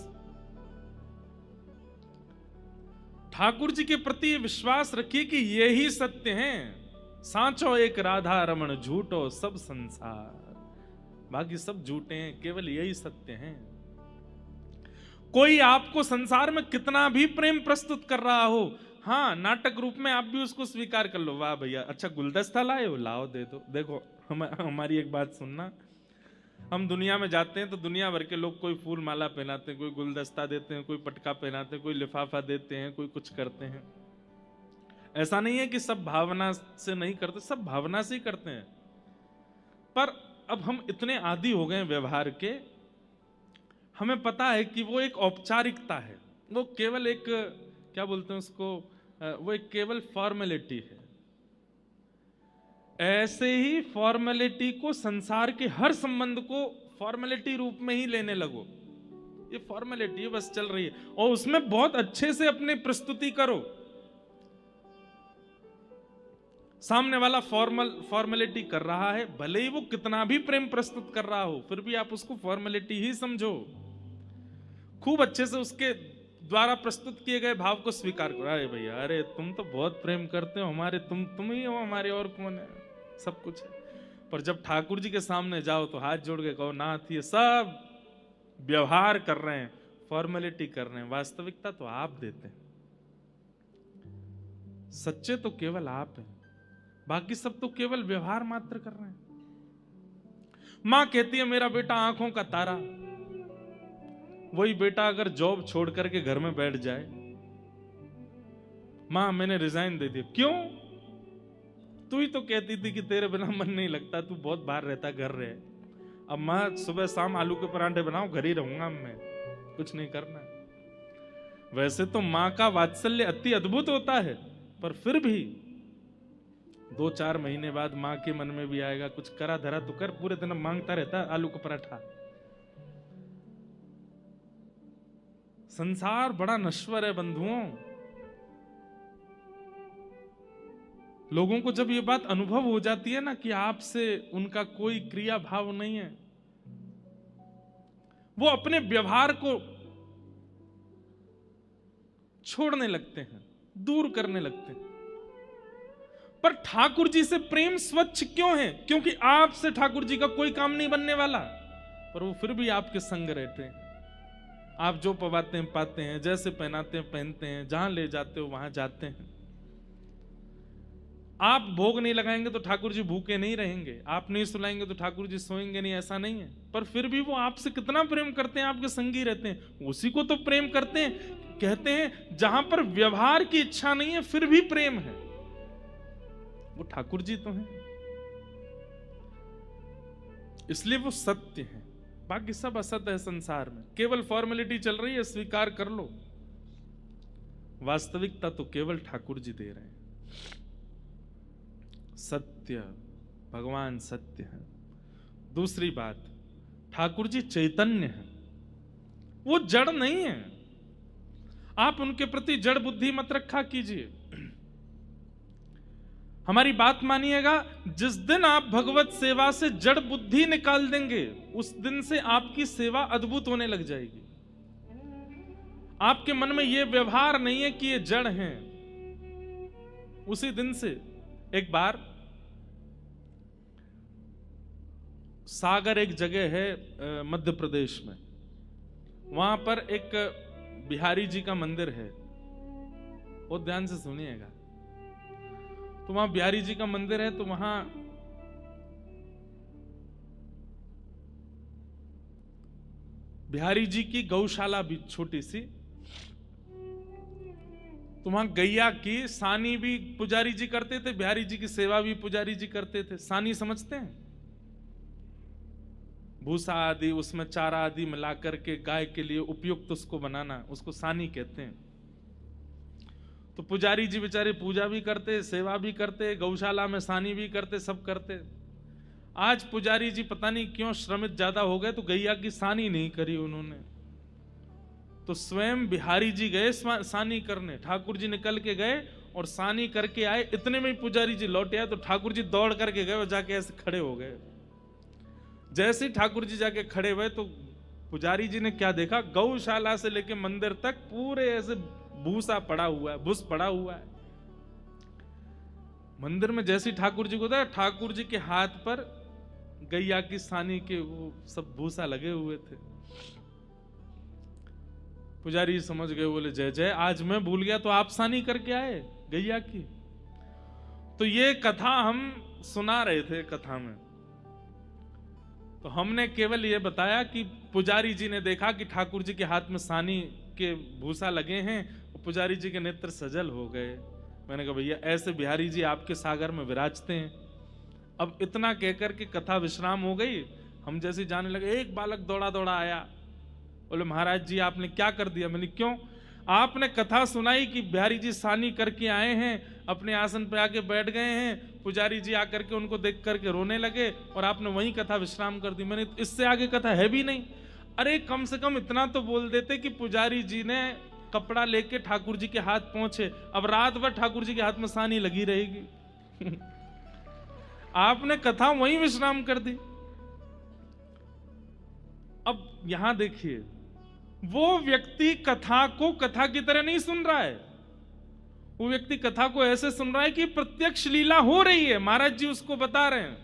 ठाकुर जी के प्रति विश्वास रखिए कि ये ही सत्य हैं। सांचो एक राधा रमण, झूठो सब संसार। बाकी सब झूठे हैं, केवल यही सत्य हैं। कोई आपको संसार में कितना भी प्रेम प्रस्तुत कर रहा हो, हाँ नाटक रूप में आप भी उसको स्वीकार कर लो, वाह भैया अच्छा गुलदस्ता लाए हो, लाओ दे दो। देखो हमारी एक बात सुनना, हम दुनिया में जाते हैं तो दुनिया भर के लोग कोई फूल माला पहनाते हैं, कोई गुलदस्ता देते हैं, कोई पटका पहनाते हैं, कोई लिफाफा देते हैं, कोई कुछ करते हैं। ऐसा नहीं है कि सब भावना से नहीं करते, सब भावना से ही करते हैं। पर अब हम इतने आदी हो गए व्यवहार के, हमें पता है कि वो एक औपचारिकता है, वो केवल एक क्या बोलते हैं उसको, वो एक केवल फॉर्मेलिटी है। ऐसे ही फॉर्मेलिटी को, संसार के हर संबंध को फॉर्मेलिटी रूप में ही लेने लगो। ये फॉर्मेलिटी बस चल रही है और उसमें बहुत अच्छे से अपने प्रस्तुति करो। सामने वाला फॉर्मेलिटी कर रहा है, भले ही वो कितना भी प्रेम प्रस्तुत कर रहा हो, फिर भी आप उसको फॉर्मेलिटी ही समझो। खूब अच्छे से उसके द्वारा प्रस्तुत किए गए भाव को स्वीकार करो। अरे भैया, अरे तुम तो बहुत प्रेम करते हो हमारे, तुम ही हो हमारे, और कौन है, सब कुछ है। पर जब ठाकुर जी के सामने जाओ तो हाथ जोड़ के कहो, नाथ ये सब व्यवहार कर रहे हैं, फॉर्मेलिटी कर रहे हैं, वास्तविकता तो आप देते हैं। सच्चे तो केवल आप हैं, बाकी सब तो केवल व्यवहार मात्र कर रहे हैं। मां कहती है मेरा बेटा आंखों का तारा, वही बेटा अगर जॉब छोड़ करके घर में बैठ जाए, मां मैंने रिजाइन दे दिया। क्यों? तू ही तो कहती थी कि तेरे बिना मन नहीं लगता, तू बहुत बाहर रहता, घर रहे। अब मैं सुबह शाम आलू के परांठे बनाऊं, घर ही रहूंगा, मैं कुछ नहीं करना। वैसे तो मां का वात्सल्य अति अद्भुत होता है, पर फिर भी 2-4 महीने बाद मां के मन में भी आएगा कुछ करा धरा तो कर, पूरे दिन मांगता रहता आलू का पराठा। संसार बड़ा नश्वर है बंधुओं। लोगों को जब ये बात अनुभव हो जाती है ना कि आपसे उनका कोई क्रिया भाव नहीं है, वो अपने व्यवहार को छोड़ने लगते हैं, दूर करने लगते हैं। पर ठाकुर जी से प्रेम स्वच्छ क्यों है? क्योंकि आपसे ठाकुर जी का कोई काम नहीं बनने वाला, पर वो फिर भी आपके संग रहते हैं। आप जो पवाते हैं पाते हैं, जैसे पहनाते हैं पहनते हैं, जहां ले जाते हो वहां जाते हैं। आप भोग नहीं लगाएंगे तो ठाकुर जी भूखे नहीं रहेंगे, आप नहीं सुलाएंगे तो ठाकुर जी सोएंगे नहीं, ऐसा नहीं है। पर फिर भी वो आपसे कितना प्रेम करते हैं, आपके संगी रहते हैं, उसी को तो प्रेम करते हैं। कहते हैं जहां पर व्यवहार की इच्छा नहीं है फिर भी प्रेम है, वो ठाकुर जी तो हैं। इसलिए वो सत्य है, बाकी सब असत्य है संसार में, केवल फॉर्मेलिटी चल रही है, स्वीकार कर लो। वास्तविकता तो केवल ठाकुर जी दे रहे हैं। सत्य, भगवान सत्य है। दूसरी बात, ठाकुर जी चैतन्य है, वो जड़ नहीं है। आप उनके प्रति जड़ बुद्धि मत रखा कीजिए। हमारी बात मानिएगा, जिस दिन आप भगवत सेवा से जड़ बुद्धि निकाल देंगे उस दिन से आपकी सेवा अद्भुत होने लग जाएगी। आपके मन में यह व्यवहार नहीं है कि ये जड़ हैं। उसी दिन से एक बार सागर एक जगह है मध्य प्रदेश में, वहां पर एक बिहारी जी का मंदिर है, बहुत ध्यान से सुनिएगा। तो वहां बिहारी जी का मंदिर है, तो वहां बिहारी जी की गौशाला भी छोटी सी, तो वहां गैया की सानी भी पुजारी जी करते थे, बिहारी जी की सेवा भी पुजारी जी करते थे। सानी समझते हैं? भूसा आदि उसमें चारा आदि मिला करके गाय के लिए उपयुक्त उसको बनाना, उसको सानी कहते हैं। तो पुजारी जी बेचारे पूजा भी करते, सेवा भी करते, गौशाला में सानी भी करते, सब करते। आज पुजारी जी पता नहीं क्यों श्रमित ज्यादा हो गए, तो गैया की सानी नहीं करी उन्होंने। तो स्वयं बिहारी जी गए सानी करने, ठाकुर जी निकल के गए और सानी करके आए। इतने में ही पुजारी जी लौटे आए, तो ठाकुर जी दौड़ करके गए और जाके ऐसे खड़े हो गए। जैसे ही ठाकुर जी जाके खड़े हुए तो पुजारी जी ने क्या देखा, गौशाला से लेके मंदिर तक पूरे ऐसे भूसा पड़ा हुआ है, भूस पड़ा हुआ है। मंदिर में जैसे ही ठाकुर जी को देखा, ठाकुर जी के हाथ पर गैया की सानी के वो सब भूसा लगे हुए थे। पुजारी समझ गए, बोले जय जय, आज मैं भूल गया तो आप सानी करके आए गैया की। तो ये कथा हम सुना रहे थे कथा में, तो हमने केवल ये बताया कि पुजारी जी ने देखा कि ठाकुर जी के हाथ में सानी के भूसा लगे हैं, पुजारी जी के नेत्र सजल हो गए। मैंने कहा भैया ऐसे बिहारी जी आपके सागर में विराजते हैं। अब इतना कहकर के कथा विश्राम हो गई, हम जैसे जाने लगे, एक बालक दौड़ा दौड़ा आया, बोले महाराज जी आपने क्या कर दिया? मैंने क्यों? आपने कथा सुनाई कि बिहारी जी सानी करके आए हैं, अपने आसन पे आके बैठ गए हैं, पुजारी जी आकर के उनको देख करके रोने लगे और आपने वहीं कथा विश्राम कर दी। मैंने इससे आगे कथा है भी नहीं। अरे कम से कम इतना तो बोल देते कि पुजारी जी ने कपड़ा लेके ठाकुर जी के हाथ पहुंचे, अब रात भर ठाकुर जी के हाथ में सानी लगी रहेगी। आपने कथा वहीं विश्राम कर दी। अब यहां देखिए, वो व्यक्ति कथा को कथा की तरह नहीं सुन रहा है, वो व्यक्ति कथा को ऐसे सुन रहा है कि प्रत्यक्ष लीला हो रही है, महाराज जी उसको बता रहे हैं।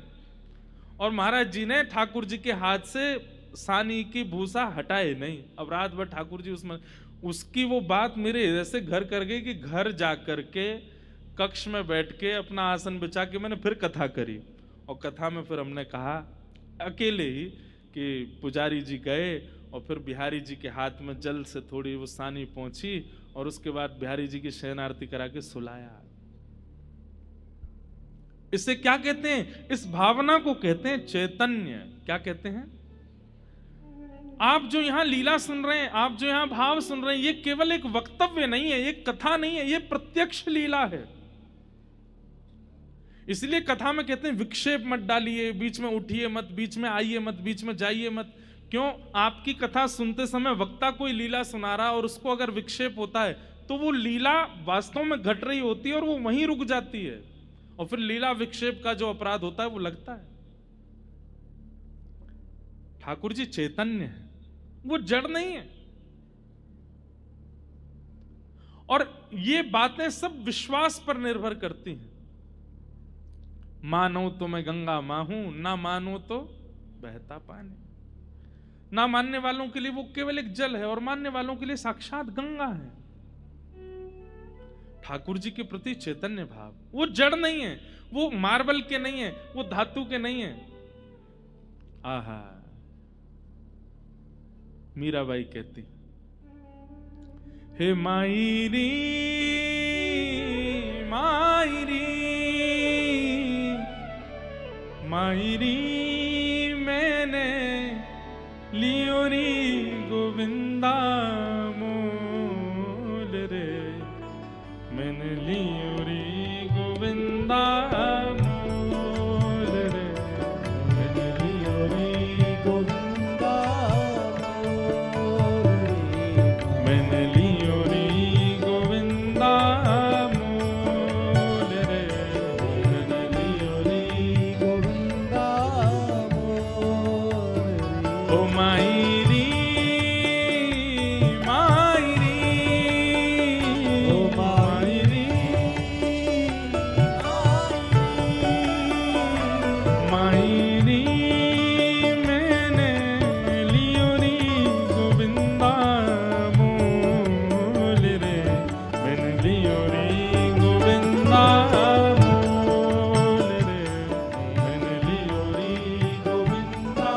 और महाराज जी ने ठाकुर जी के हाथ से सानी की भूसा हटाए नहीं। अब रात भर ठाकुर जी उसमें, उसकी वो बात मेरे ऐसे घर कर गई कि घर जाकर के कक्ष में बैठ के अपना आसन बिछा के मैंने फिर कथा करी। और कथा में फिर हमने कहा अकेले ही कि पुजारी जी गए और फिर बिहारी जी के हाथ में जल से थोड़ी वो सानी पहुंची और उसके बाद बिहारी जी की शयन आरती करा के सुलाया। इसे क्या कहते हैं? इस भावना को कहते हैं चैतन्य। क्या कहते हैं? आप जो यहां लीला सुन रहे हैं, आप जो यहां भाव सुन रहे हैं, ये केवल एक वक्तव्य नहीं है, ये कथा नहीं है, ये प्रत्यक्ष लीला है। इसलिए कथा में कहते हैं विक्षेप मत डालिए, बीच में उठिए मत, बीच में आइए मत, बीच में जाइए मत। क्यों? आपकी कथा सुनते समय वक्ता कोई लीला सुना रहा और उसको अगर विक्षेप होता है तो वो लीला वास्तव में घट रही होती है और वो वहीं रुक जाती है, और फिर लीला विक्षेप का जो अपराध होता है वो लगता है। ठाकुर जी चैतन्य है, वो जड़ नहीं है। और ये बातें सब विश्वास पर निर्भर करती हैं। मानो तो मैं गंगा मां हूं, ना मानो तो बहता पानी। ना मानने वालों के लिए वो केवल एक जल है और मानने वालों के लिए साक्षात गंगा है। ठाकुर जी के प्रति चैतन्य भाव, वो जड़ नहीं है, वो मार्बल के नहीं है, वो धातु के नहीं है। आहा, मीराबाई कहती, हे मायरी मायरी मायरी मैंने लियो री गोविंदा मोल रे, मैंने लियो री गोविंदा मोल रे, मैंने लियो री गोविंदा मोल रे, मैंने लियो री गोविंदा मोल रे, मैंने लियो री गोविंदा मोल रे। ओ मायरी मायरी ओ मायरी मायरी मैंने लियो री गोविंदा मोल रे, मैंने लियो री गोविंदा मोल रे, मैंने लियो री गोविंदा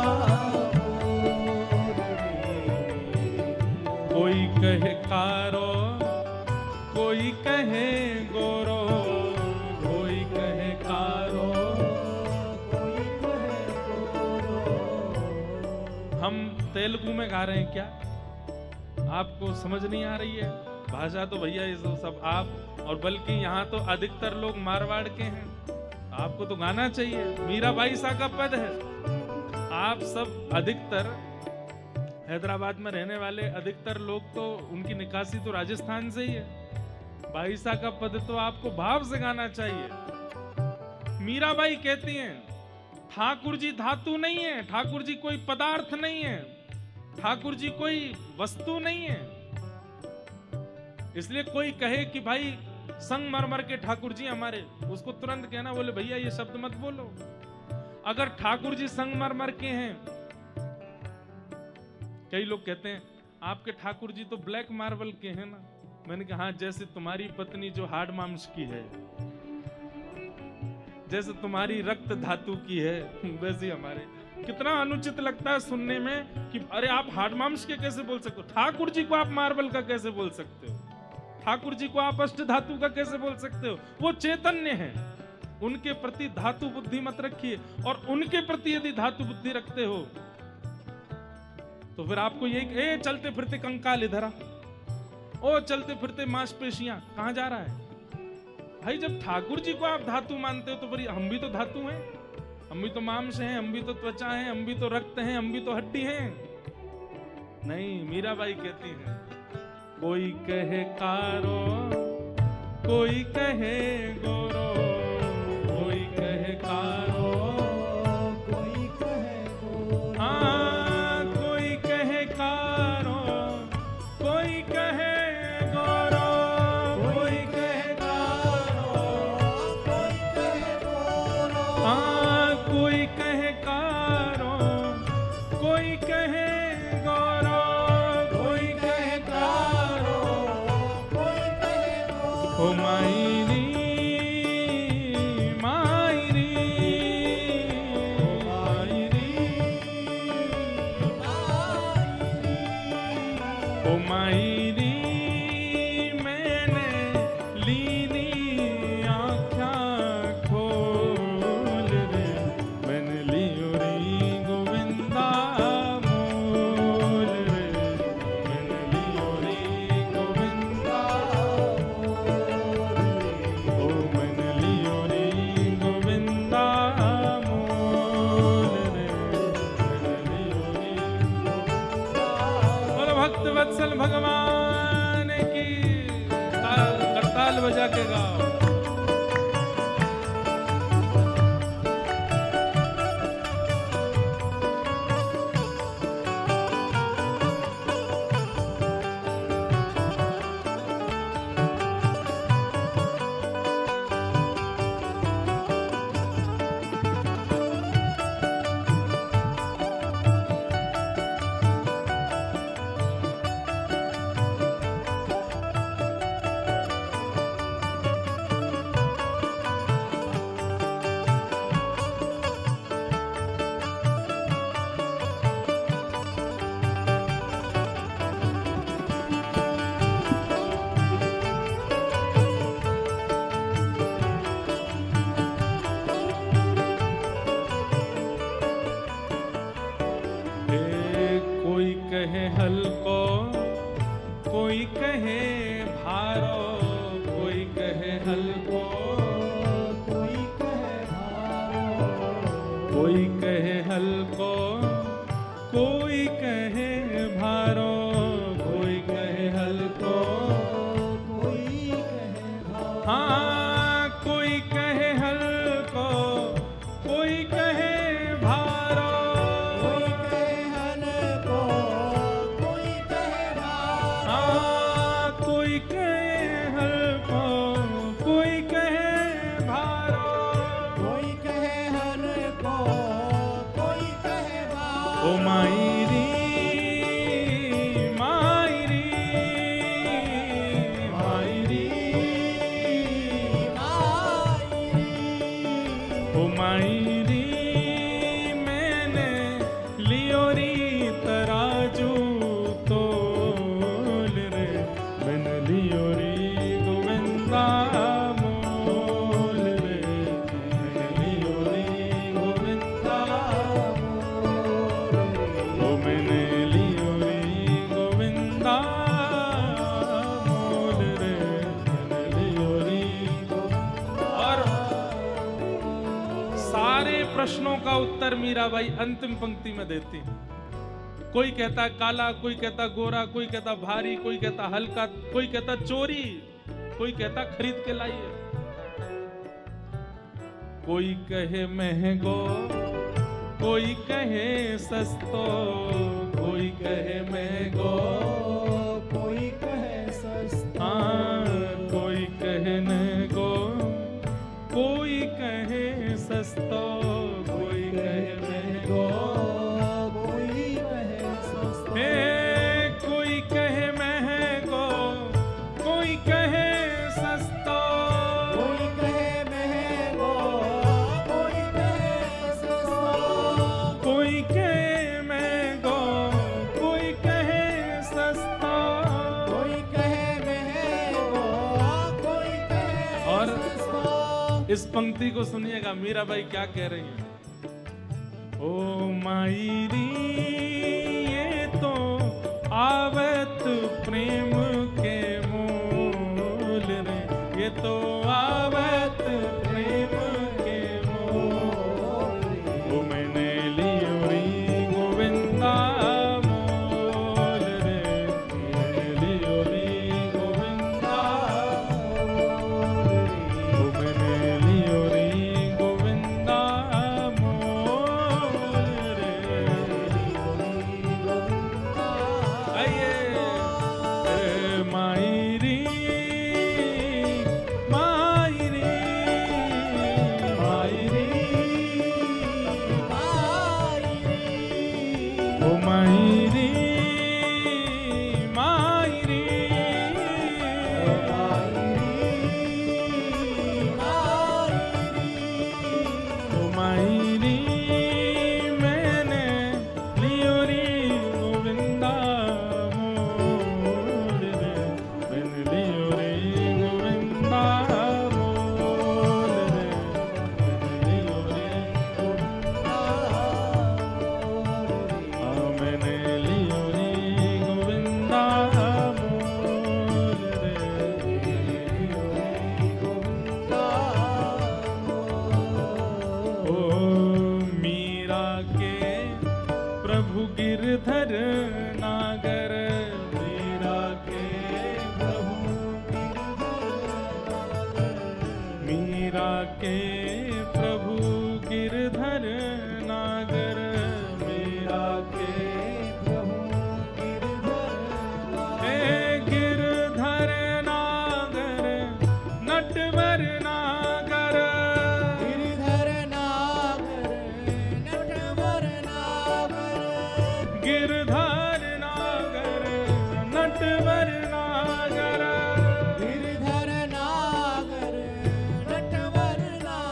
मोल रे। कोई कहे कारो, कोई कहे गोरो, कोई कहे कारो, कोई कहे गोरो। हम तेलुगु में गा रहे हैं क्या? आपको समझ नहीं आ रही है? भाषा तो भैया ये सब आप, और बल्कि यहाँ तो अधिकतर लोग मारवाड़ के हैं। आपको तो गाना चाहिए, मीराबाई सा का पद है। आप सब अधिकतर हैदराबाद में रहने वाले अधिकतर लोग तो उनकी निकासी तो राजस्थान से ही है। बाईसा का पद तो आपको भाव से गाना चाहिए। मीराबाई कहती हैं, ठाकुर जी धातु नहीं है, ठाकुर जी कोई पदार्थ नहीं है, ठाकुर जी कोई वस्तु नहीं है। इसलिए कोई कहे कि भाई संगमरमर के ठाकुर जी हमारे, उसको तुरंत कहना, बोले भैया ये शब्द मत बोलो। अगर ठाकुर जी संगमरमर के हैं, कई लोग कहते हैं आपके ठाकुर जी तो ब्लैक मार्बल के हैं ना। मैंने कहा हाँ, जैसे तुम्हारी पत्नी जो हार्ड मांस की है, जैसे तुम्हारी रक्त धातु की है, वैसे हमारे। कितना अनुचित लगता है सुनने में कि अरे आप हार्ड मांस के कैसे बोल सकते हो, ठाकुर जी को आप मार्बल का कैसे बोल सकते हो, ठाकुर जी को आप अष्ट धातु का कैसे बोल सकते हो। वो चैतन्य है, उनके प्रति धातु बुद्धि मत रखिए। और उनके प्रति यदि धातु बुद्धि रखते हो तो फिर आपको ये चलते फिरते कंकाल इधर आ, ओ चलते फिरते मांसपेशियां, कहां जा रहा है भाई? जब ठाकुर जी को आप धातु मानते हो तो फिर हम भी तो धातु हैं, हम भी तो मांस हैं, हम भी तो त्वचा हैं, हम भी तो रक्त हैं, हम भी तो हड्डी हैं। नहीं, मीराबाई कहती हैं, कोई कहे कारो, कोई कहे गोरो, कोई कहे कारो, कोई कहे गोरो। हाँ, कोई कहे कारो, कोई कहे गोरो, कोई कहे कारो, कोई कहे गोरो। हाँ, कोई कहे कारो, कोई कहे गोरो, कोई कहे कारो, कोई कहे गोरो। ओ मायरी मायरी ओ मायरी मैंने लीनी आँखा खोल रे, मैंने लियो री गोविंदा मोल रे, मैंने लियो री गोविंदा मोल रे। ओ मैंने लियो री गोविंदा मोल रे, मैंने लियो री गोविंदा। बोलो भक्त वत्सल भगवान की, करताल बजा के गाओ। हाँ कोई कहे हल्को, कोई कहे भारो, कोई कहे हल्को, कोई कहे भारो। हाँ कोई कहे हल्को, कोई कहे भारो, कोई कहे हल्को, कोई कहे भारो। ओ मायरी मायरी मायरी, ओ मायरी मैंने लियोरी तराजू तोल रे, मैंने लियोरी गोविंदा मोल रे, मैंने लियोरी गोविंदा मोल रे, ओ मैंने लियोरी गोविंदा मोल रे, मैंने लियोरी गोविंदा। और सारे प्रश्नों का उत्तर मीराबाई अंतिम पंक्ति में देती है। कोई कहता काला, कोई कहता गोरा, कोई कहता भारी, कोई कहता हल्का, कोई कहता चोरी, कोई कहता खरीद के लाइए, कोई कहे महंगो, कोई कहे सस्तो, कोई कहे महंगो, कोई कहे सस्ता, हाँ कोई कहे महंगो, कोई कहे सस्तो, कोई कहे महंगो, कोई कहे सस्ता। हे कोई कहे महंगो, कोई कहे सस्तो, कोई कहे महंगो, कोई कहे सस्ता। कोई कहे महंगो, कोई कहे सस्ता। कोई कहे महंगो, कोई कहे और सस्ता। इस पंक्ति को सुनिएगा मीराबाई क्या कह रही है। ओ मायरी ये तो आवत प्रेम के मोल रे, ये तो आवत प्रेम के मोल रे, ओ मैंने लियोरी गोविंदा मोल रे, मैंने लियोरी गोविंदा मोल रे, ओ मैंने लियोरी गोविंदा मोल रे। आइए मायरी मायरी मायरी, ओ मायरी मायरी, ओ मायरी मैंने लियोरी गोविंदा मोल रे, मैंने लियोरी गोविंदा मोल रे, मैंने लियोरी गोविंदा मैंने लियोरी गोविंदा मोल रे, ओ मीरा के प्रभु गिरधर नागर, मीरा के प्रभु मीरा के प्रभु गिरधर नागर, मीरा के हे गिरधर नागर, नटवर नागर, गिरधर नागर, नटवर नागर। गिरधर नागर, नटवर नागर, गिरधर नागर, नटवर नागर।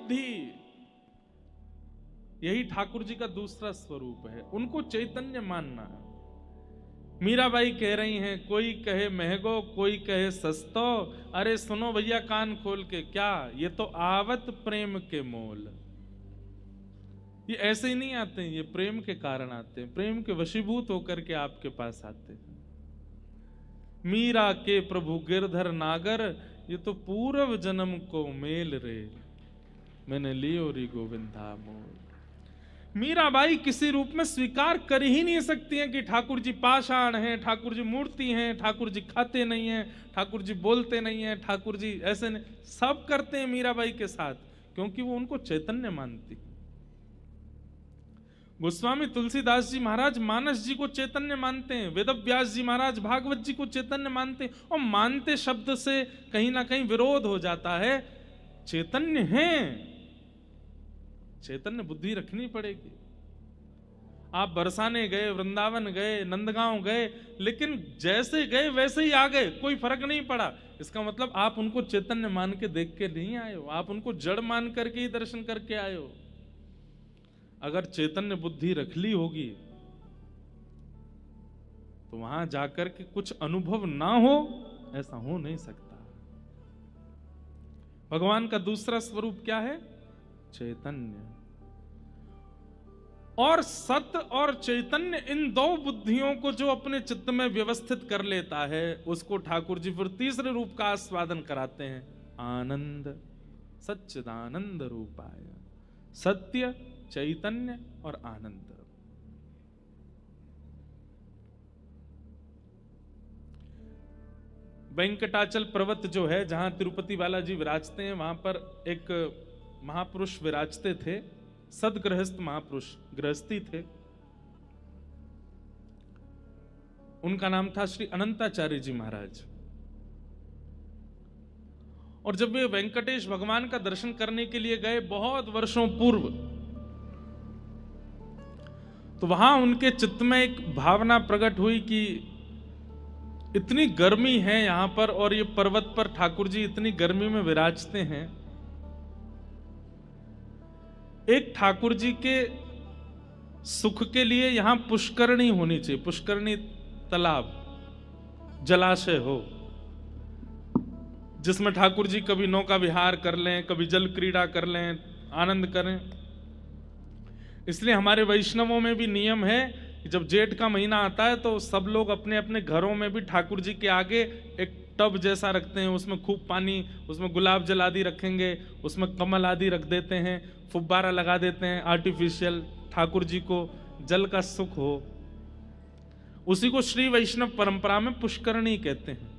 बुद्धि, यही ठाकुर जी का दूसरा स्वरूप है। उनको चैतन्य मानना है। मीराबाई कह रही हैं, कोई कहे महंगो, कोई कहे सस्तो, अरे सुनो भैया कान खोल के, क्या ये तो आवत प्रेम के मोल। ये ऐसे ही नहीं आते हैं, ये प्रेम के कारण आते हैं, प्रेम के वशीभूत होकर के आपके पास आते हैं। मीरा के प्रभु गिरधर नागर, ये तो पूर्व जन्म को मेल रे, मैंने लियो री गोविंदा मोल। मीराबाई किसी रूप में स्वीकार कर ही नहीं सकती हैं कि ठाकुर जी पाषाण हैं, ठाकुर जी मूर्ति हैं, ठाकुर जी खाते नहीं हैं, ठाकुर जी बोलते नहीं हैं, ठाकुर जी ऐसे नहीं, सब करते हैं मीराबाई के साथ, क्योंकि वो उनको चैतन्य मानती है। गोस्वामी तुलसीदास जी महाराज मानस जी को चैतन्य मानते हैं, वेदव्यास जी महाराज भागवत जी को चैतन्य मानते हैं, और मानते शब्द से कहीं ना कहीं विरोध हो जाता है। चैतन्य हैं, चैतन्य बुद्धि रखनी पड़ेगी। आप बरसाने गए, वृंदावन गए, नंदगांव गए, लेकिन जैसे गए वैसे ही आ गए, कोई फर्क नहीं पड़ा। इसका मतलब आप उनको चैतन्य मान के देख के नहीं आए हो, आप उनको जड़ मान करके ही दर्शन करके आए हो। अगर चैतन्य बुद्धि रख ली होगी तो वहां जाकर के कुछ अनुभव ना हो, ऐसा हो नहीं सकता। भगवान का दूसरा स्वरूप क्या है? चैतन्य। और सत्य और चैतन्य, इन दो बुद्धियों को जो अपने चित्त में व्यवस्थित कर लेता है, उसको ठाकुर जी फिर तीसरे रूप का आस्वादन कराते हैं, आनंद। सच्चिदानंद रूपाय, सत्य, चैतन्य और आनंद। वेंकटाचल पर्वत जो है, जहां तिरुपति बालाजी विराजते हैं, वहां पर एक महापुरुष विराजते थे, सदगृहस्थ महापुरुष, गृहस्थी थे। उनका नाम था श्री अनंताचार्य जी महाराज। और जब वे वेंकटेश भगवान का दर्शन करने के लिए गए बहुत वर्षों पूर्व, तो वहां उनके चित्त में एक भावना प्रकट हुई कि इतनी गर्मी है यहां पर, और ये पर्वत पर ठाकुर जी इतनी गर्मी में विराजते हैं। एक ठाकुर जी के सुख के लिए यहां पुष्करणी होनी चाहिए, पुष्करणी तालाब, जलाशय हो, जिसमें ठाकुर जी कभी नौका विहार कर लें, कभी जल क्रीड़ा कर लें, आनंद करें। इसलिए हमारे वैष्णवों में भी नियम है कि जब जेठ का महीना आता है तो सब लोग अपने अपने घरों में भी ठाकुर जी के आगे एक टब जैसा रखते हैं, उसमें खूब पानी, उसमें गुलाब जल आदि रखेंगे, उसमें कमल आदि रख देते हैं, फुब्बारा लगा देते हैं आर्टिफिशियल, ठाकुर जी को जल का सुख हो। उसी को श्री वैष्णव परंपरा में पुष्करणी कहते हैं।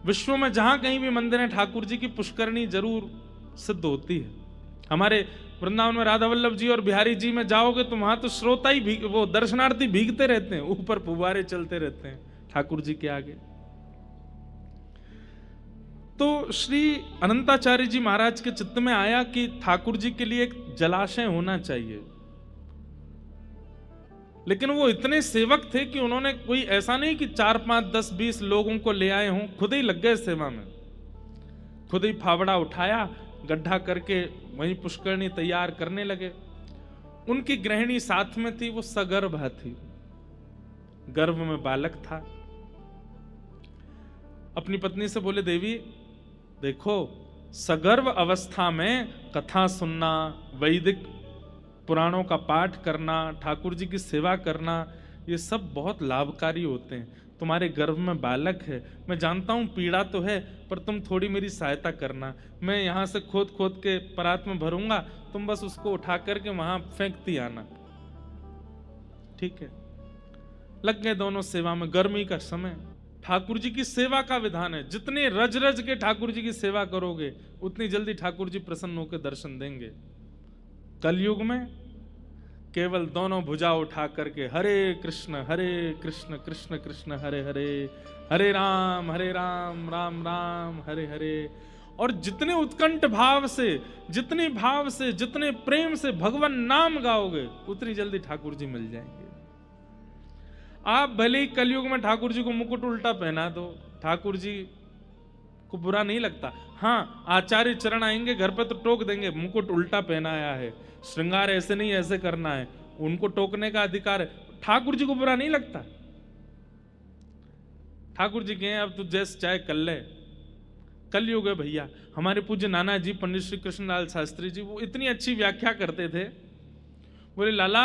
विश्व में जहां कहीं भी मंदिर है, ठाकुर जी की पुष्करणी जरूर सिद्ध होती है। हमारे वृंदावन में राधा वल्लभ जी और बिहारी जी में जाओगे तो वहां तो श्रोता ही वो दर्शनार्थी भीगते रहते हैं, ऊपर फुब्बारे चलते रहते हैं ठाकुर जी के आगे। तो श्री अनंताचार्य जी महाराज के चित्त में आया कि ठाकुर जी के लिए एक जलाशय होना चाहिए। लेकिन वो इतने सेवक थे कि उन्होंने कोई ऐसा नहीं कि 4, 5, 10, 20 लोगों को ले आए हों, खुद ही लग गए सेवा में। खुद ही फावड़ा उठाया, गड्ढा करके वहीं पुष्करणी तैयार करने लगे। उनकी गृहिणी साथ में थी, वो सगर्भा थी, गर्भ में बालक था। अपनी पत्नी से बोले, देवी देखो, सगर्भ अवस्था में कथा सुनना, वैदिक पुराणों का पाठ करना, ठाकुर जी की सेवा करना, ये सब बहुत लाभकारी होते हैं। तुम्हारे गर्भ में बालक है, मैं जानता हूं पीड़ा तो है, पर तुम थोड़ी मेरी सहायता करना। मैं यहां से खोद खोद के परात में भरूंगा, तुम बस उसको उठा करके वहां फेंकती आना। ठीक है। लग गए दोनों सेवा में। गर्मी का समय, ठाकुर जी की सेवा का विधान है, जितने रज रज के ठाकुर जी की सेवा करोगे उतनी जल्दी ठाकुर जी प्रसन्न होकर दर्शन देंगे। कलयुग में केवल दोनों भुजा उठा करके हरे कृष्ण कृष्ण कृष्ण हरे हरे, हरे राम राम राम हरे हरे। और जितने उत्कंठ भाव से, जितने भाव से, जितने प्रेम से भगवान नाम गाओगे, उतनी जल्दी ठाकुर जी मिल जाएंगे। आप भले ही कलयुग में ठाकुर जी को मुकुट उल्टा पहना दो, ठाकुर जी को बुरा नहीं लगता। हाँ, आचार्य चरण आएंगे घर पे तो टोक देंगे, मुकुट उल्टा पहनाया है, श्रृंगार ऐसे नहीं ऐसे करना है, उनको टोकने का अधिकार है। ठाकुर जी को बुरा नहीं लगता। ठाकुर जी कहें अब तू जैसे चाहे कर ले, कलयुग है भैया। हमारे पूज्य नाना जी पंडित श्री कृष्णलाल शास्त्री जी, वो इतनी अच्छी व्याख्या करते थे। बोले लाला,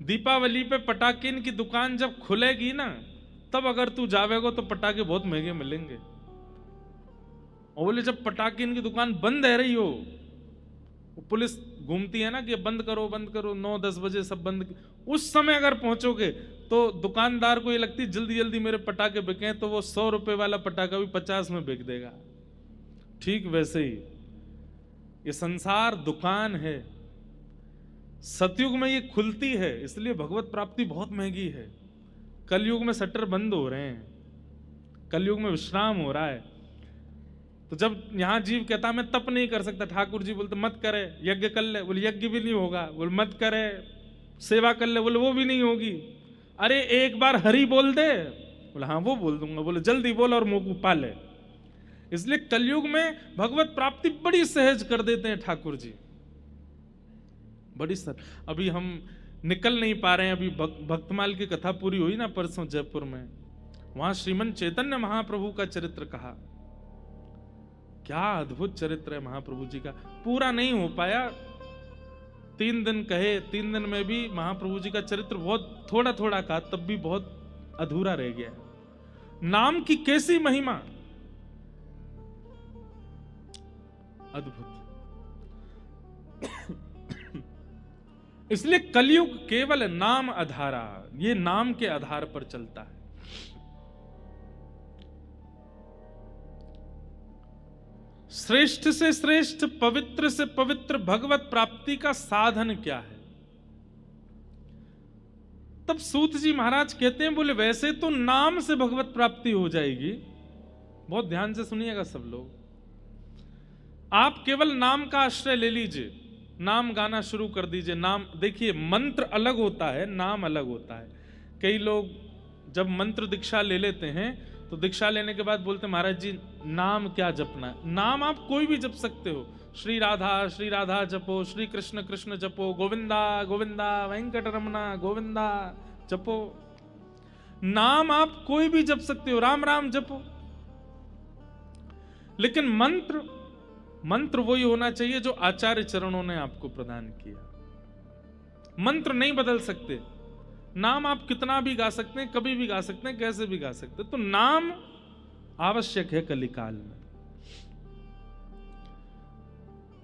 दीपावली पे पटाखे की दुकान जब खुलेगी ना, तब अगर तू जावेगा तो पटाखे बहुत महंगे मिलेंगे। और बोले जब पटाखे की दुकान बंद है रही हो, पुलिस घूमती है ना कि बंद करो बंद करो, 9-10 बजे सब बंद, उस समय अगर पहुंचोगे तो दुकानदार को ये लगती जल्दी जल्दी मेरे पटाखे बिके, तो वो 100 रुपए वाला पटाखा भी 50 में बिक देगा। ठीक वैसे ही ये संसार दुकान है। सतयुग में ये खुलती है, इसलिए भगवत प्राप्ति बहुत महंगी है। कलयुग में शटर बंद हो रहे हैं, कलयुग में विश्राम हो रहा है। तो जब यहां जीव कहता मैं तप नहीं कर सकता, ठाकुर जी बोलते मत करे, यज्ञ कर ले, बोले यज्ञ भी नहीं होगा। बोले मत करे, सेवा कर ले, बोले वो भी नहीं होगी। अरे एक बार हरि बोल दे, बोले हाँ वो बोल दूंगा। बोले जल्दी बोल और मुंह पाले। इसलिए कलयुग में भगवत प्राप्ति बड़ी सहज कर देते हैं ठाकुर जी, बड़ी सर। अभी हम निकल नहीं पा रहे हैं, अभी भक्तमाल की कथा पूरी हुई ना परसों जयपुर में, वहां श्रीमन चैतन्य महाप्रभु का चरित्र कहा। क्या अद्भुत चरित्र है महाप्रभु जी का, पूरा नहीं हो पाया। 3 दिन कहे, 3 दिन में भी महाप्रभु जी का चरित्र बहुत थोड़ा थोड़ा कहा, तब भी बहुत अधूरा रह गया। नाम की कैसी महिमा, अद्भुत। इसलिए कलयुग केवल नाम आधारा, ये नाम के आधार पर चलता है। श्रेष्ठ से श्रेष्ठ, पवित्र से पवित्र भगवत प्राप्ति का साधन क्या है? तब सूत जी महाराज कहते हैं, बोले वैसे तो नाम से भगवत प्राप्ति हो जाएगी। बहुत ध्यान से सुनिएगा सब लोग, आप केवल नाम का आश्रय ले लीजिए, नाम गाना शुरू कर दीजिए। नाम देखिए, मंत्र अलग होता है, नाम अलग होता है। कई लोग जब मंत्र दीक्षा ले लेते हैं तो दीक्षा लेने के बाद बोलते महाराज जी नाम क्या जपना है? नाम आप कोई भी जप सकते हो, श्री राधा जपो, श्री कृष्ण कृष्ण जपो, गोविंदा गोविंदा वेंकट रमना गोविंदा जपो। नाम आप कोई भी जप सकते हो, राम राम जपो। लेकिन मंत्र वही होना चाहिए जो आचार्य चरणों ने आपको प्रदान किया। मंत्र नहीं बदल सकते। नाम आप कितना भी गा सकते हैं, कभी भी गा सकते हैं, कैसे भी गा सकते हैं। तो नाम आवश्यक है कलिकाल में।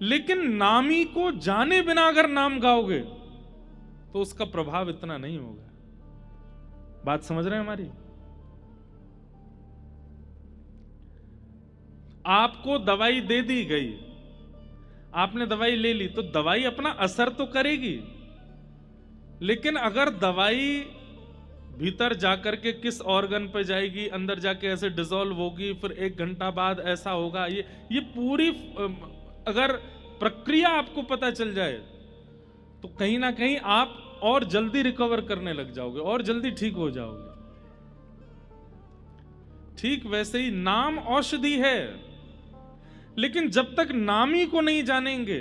लेकिन नामी को जाने बिना अगर नाम गाओगे तो उसका प्रभाव इतना नहीं होगा। बात समझ रहे हैं हमारी? आपको दवाई दे दी गई, आपने दवाई ले ली, तो दवाई अपना असर तो करेगी, लेकिन अगर दवाई भीतर जाकर के किस ऑर्गन पे जाएगी, अंदर जाके ऐसे डिसॉल्व होगी, फिर 1 घंटा बाद ऐसा होगा, ये पूरी अगर प्रक्रिया आपको पता चल जाए तो कहीं ना कहीं आप और जल्दी रिकवर करने लग जाओगे और जल्दी ठीक हो जाओगे। ठीक वैसे ही नाम औषधि है, लेकिन जब तक नामी को नहीं जानेंगे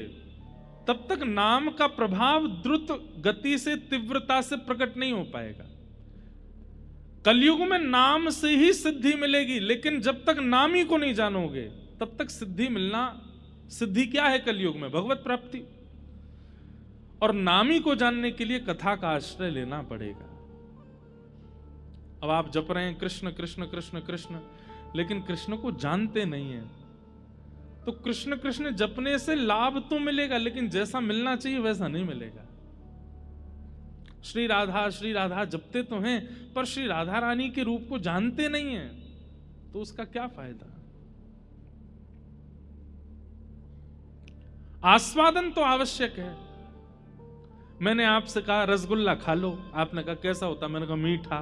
तब तक नाम का प्रभाव द्रुत गति से, तीव्रता से प्रकट नहीं हो पाएगा। कलयुग में नाम से ही सिद्धि मिलेगी, लेकिन जब तक नामी को नहीं जानोगे तब तक सिद्धि मिलना, सिद्धि क्या है कलयुग में? भगवत प्राप्ति। और नामी को जानने के लिए कथा का आश्रय लेना पड़ेगा। अब आप जप रहे हैं कृष्ण कृष्ण कृष्ण कृष्ण, लेकिन कृष्ण को जानते नहीं है, तो कृष्ण कृष्ण जपने से लाभ तो मिलेगा, लेकिन जैसा मिलना चाहिए वैसा नहीं मिलेगा। श्री राधा जपते तो हैं, पर श्री राधा रानी के रूप को जानते नहीं हैं, तो उसका क्या फायदा? आस्वादन तो आवश्यक है। मैंने आपसे कहा रसगुल्ला खा लो, आपने कहा कैसा होता? मैंने कहा मीठा।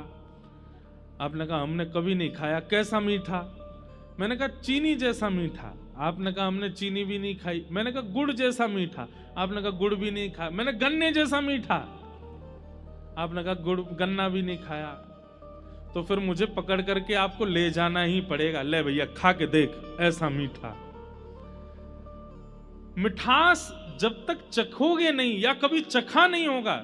आपने कहा हमने कभी नहीं खाया, कैसा मीठा? मैंने कहा चीनी जैसा मीठा। आपने कहा हमने चीनी भी नहीं खाई। मैंने कहा गुड़ जैसा मीठा। आपने कहा गुड़ भी नहीं खाया। मैंने गन्ने जैसा मीठा। आपने कहा गुड़ गन्ना भी नहीं खाया। तो फिर मुझे पकड़ करके आपको ले जाना ही पड़ेगा। ले भैया खा के देख, ऐसा मीठा। मिठास जब तक चखोगे नहीं या कभी चखा नहीं होगा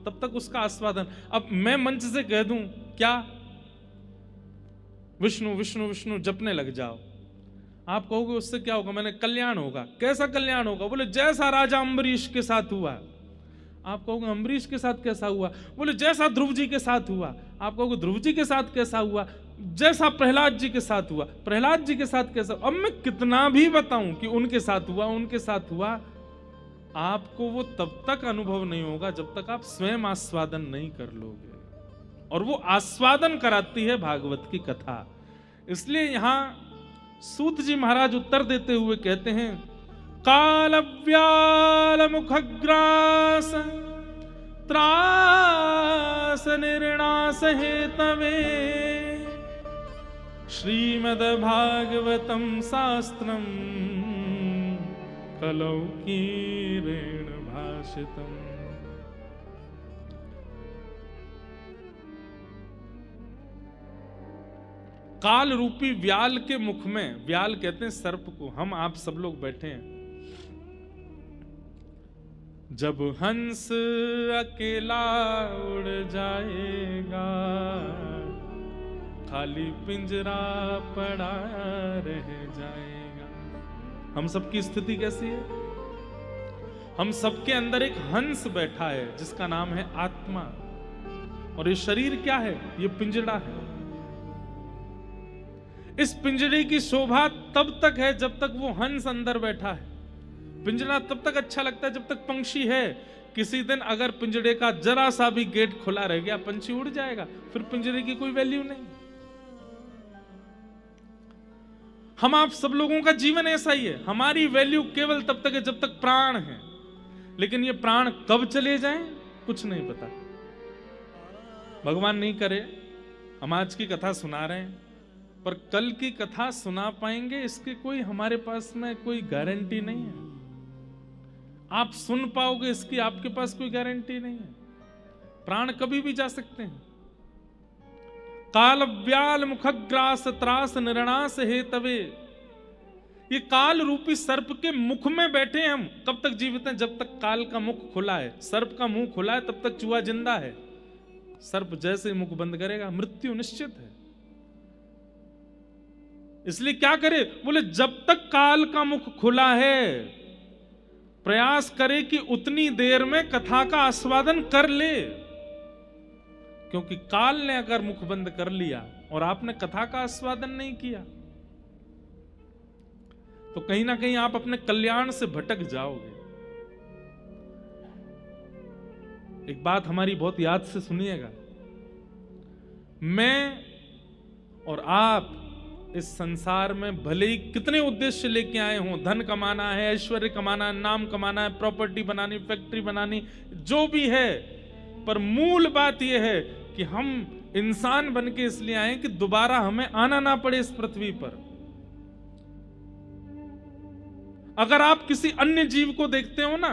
तब तक उसका आस्वादन। अब मैं मंच से कह दूं क्या, विष्णु विष्णु विष्णु जपने लग जाओ, आप कहोगे उससे क्या होगा? मैंने कल्याण होगा। कैसा कल्याण होगा? बोले जैसा राजा अम्बरीश के साथ हुआ। आप कहोगे अम्बरीश के साथ कैसा हुआ? बोले जैसा ध्रुव जी के साथ हुआ। आप कहोगे ध्रुव जी के साथ कैसा हुआ? जैसा प्रहलाद जी के साथ हुआ। प्रहलाद जी के साथ कैसा? अब मैं कितना भी बताऊं कि उनके साथ हुआ, उनके साथ हुआ, आपको वो तब तक अनुभव नहीं होगा जब तक आप स्वयं आस्वादन नहीं कर लोगे। और वो आस्वादन कराती है भागवत की कथा। इसलिए यहां सूत जी महाराज उत्तर देते हुए कहते हैं, काल व्याल मुखग्रास त्रास निर्णास हेतवे श्रीमद् भागवतम शास्त्रम कलौ कीरेण भाषितम। काल रूपी व्याल के मुख में, व्याल कहते हैं सर्प को, हम आप सब लोग बैठे हैं। जब हंस अकेला उड़ जाएगा खाली पिंजरा पड़ा रह जाएगा। हम सबकी स्थिति कैसी है? हम सबके अंदर एक हंस बैठा है जिसका नाम है आत्मा। और ये शरीर क्या है? ये पिंजड़ा है। इस पिंजड़े की शोभा तब तक है जब तक वो हंस अंदर बैठा है। पिंजड़ा तब तक अच्छा लगता है जब तक पंछी है। किसी दिन अगर पिंजड़े का जरा सा भी गेट खुला रह गया, पंछी उड़ जाएगा, फिर पिंजड़े की कोई वैल्यू नहीं। हम आप सब लोगों का जीवन ऐसा ही है। हमारी वैल्यू केवल तब तक है जब तक प्राण है। लेकिन ये प्राण कब चले जाएं कुछ नहीं पता। भगवान नहीं करे, हम आज की कथा सुना रहे हैं, पर कल की कथा सुना पाएंगे इसकी कोई हमारे पास में कोई गारंटी नहीं है। आप सुन पाओगे इसकी आपके पास कोई गारंटी नहीं है। प्राण कभी भी जा सकते हैं। काल व्याल मुखग्रास त्रास निर्णास हेतवे। ये काल रूपी सर्प के मुख में बैठे हैं हम। कब तक जीवित हैं? जब तक काल का मुख खुला है। सर्प का मुंह खुला है तब तक चूहा जिंदा है। सर्प जैसे ही मुख बंद करेगा मृत्यु निश्चित है। इसलिए क्या करे? बोले जब तक काल का मुख खुला है प्रयास करे कि उतनी देर में कथा का आस्वादन कर ले। क्योंकि काल ने अगर मुख बंद कर लिया और आपने कथा का आस्वादन नहीं किया तो कहीं ना कहीं आप अपने कल्याण से भटक जाओगे। एक बात हमारी बहुत याद से सुनिएगा। मैं और आप इस संसार में भले ही कितने उद्देश्य लेके आए हों, धन कमाना है, ऐश्वर्य कमाना है, नाम कमाना है, प्रॉपर्टी बनानी, फैक्ट्री बनानी, जो भी है, पर मूल बात यह है कि हम इंसान बन के इसलिए आए कि दोबारा हमें आना ना पड़े इस पृथ्वी पर। अगर आप किसी अन्य जीव को देखते हो ना,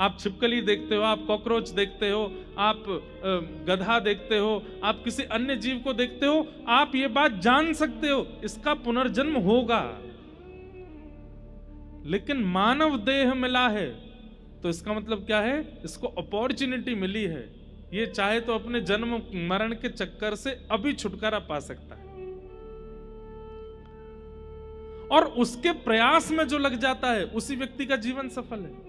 आप छिपकली देखते हो, आप कॉकरोच देखते हो, आप गधा देखते हो, आप किसी अन्य जीव को देखते हो, आप ये बात जान सकते हो इसका पुनर्जन्म होगा। लेकिन मानव देह मिला है तो इसका मतलब क्या है? इसको अपॉर्चुनिटी मिली है। ये चाहे तो अपने जन्म मरण के चक्कर से अभी छुटकारा पा सकता है। और उसके प्रयास में जो लग जाता है उसी व्यक्ति का जीवन सफल है।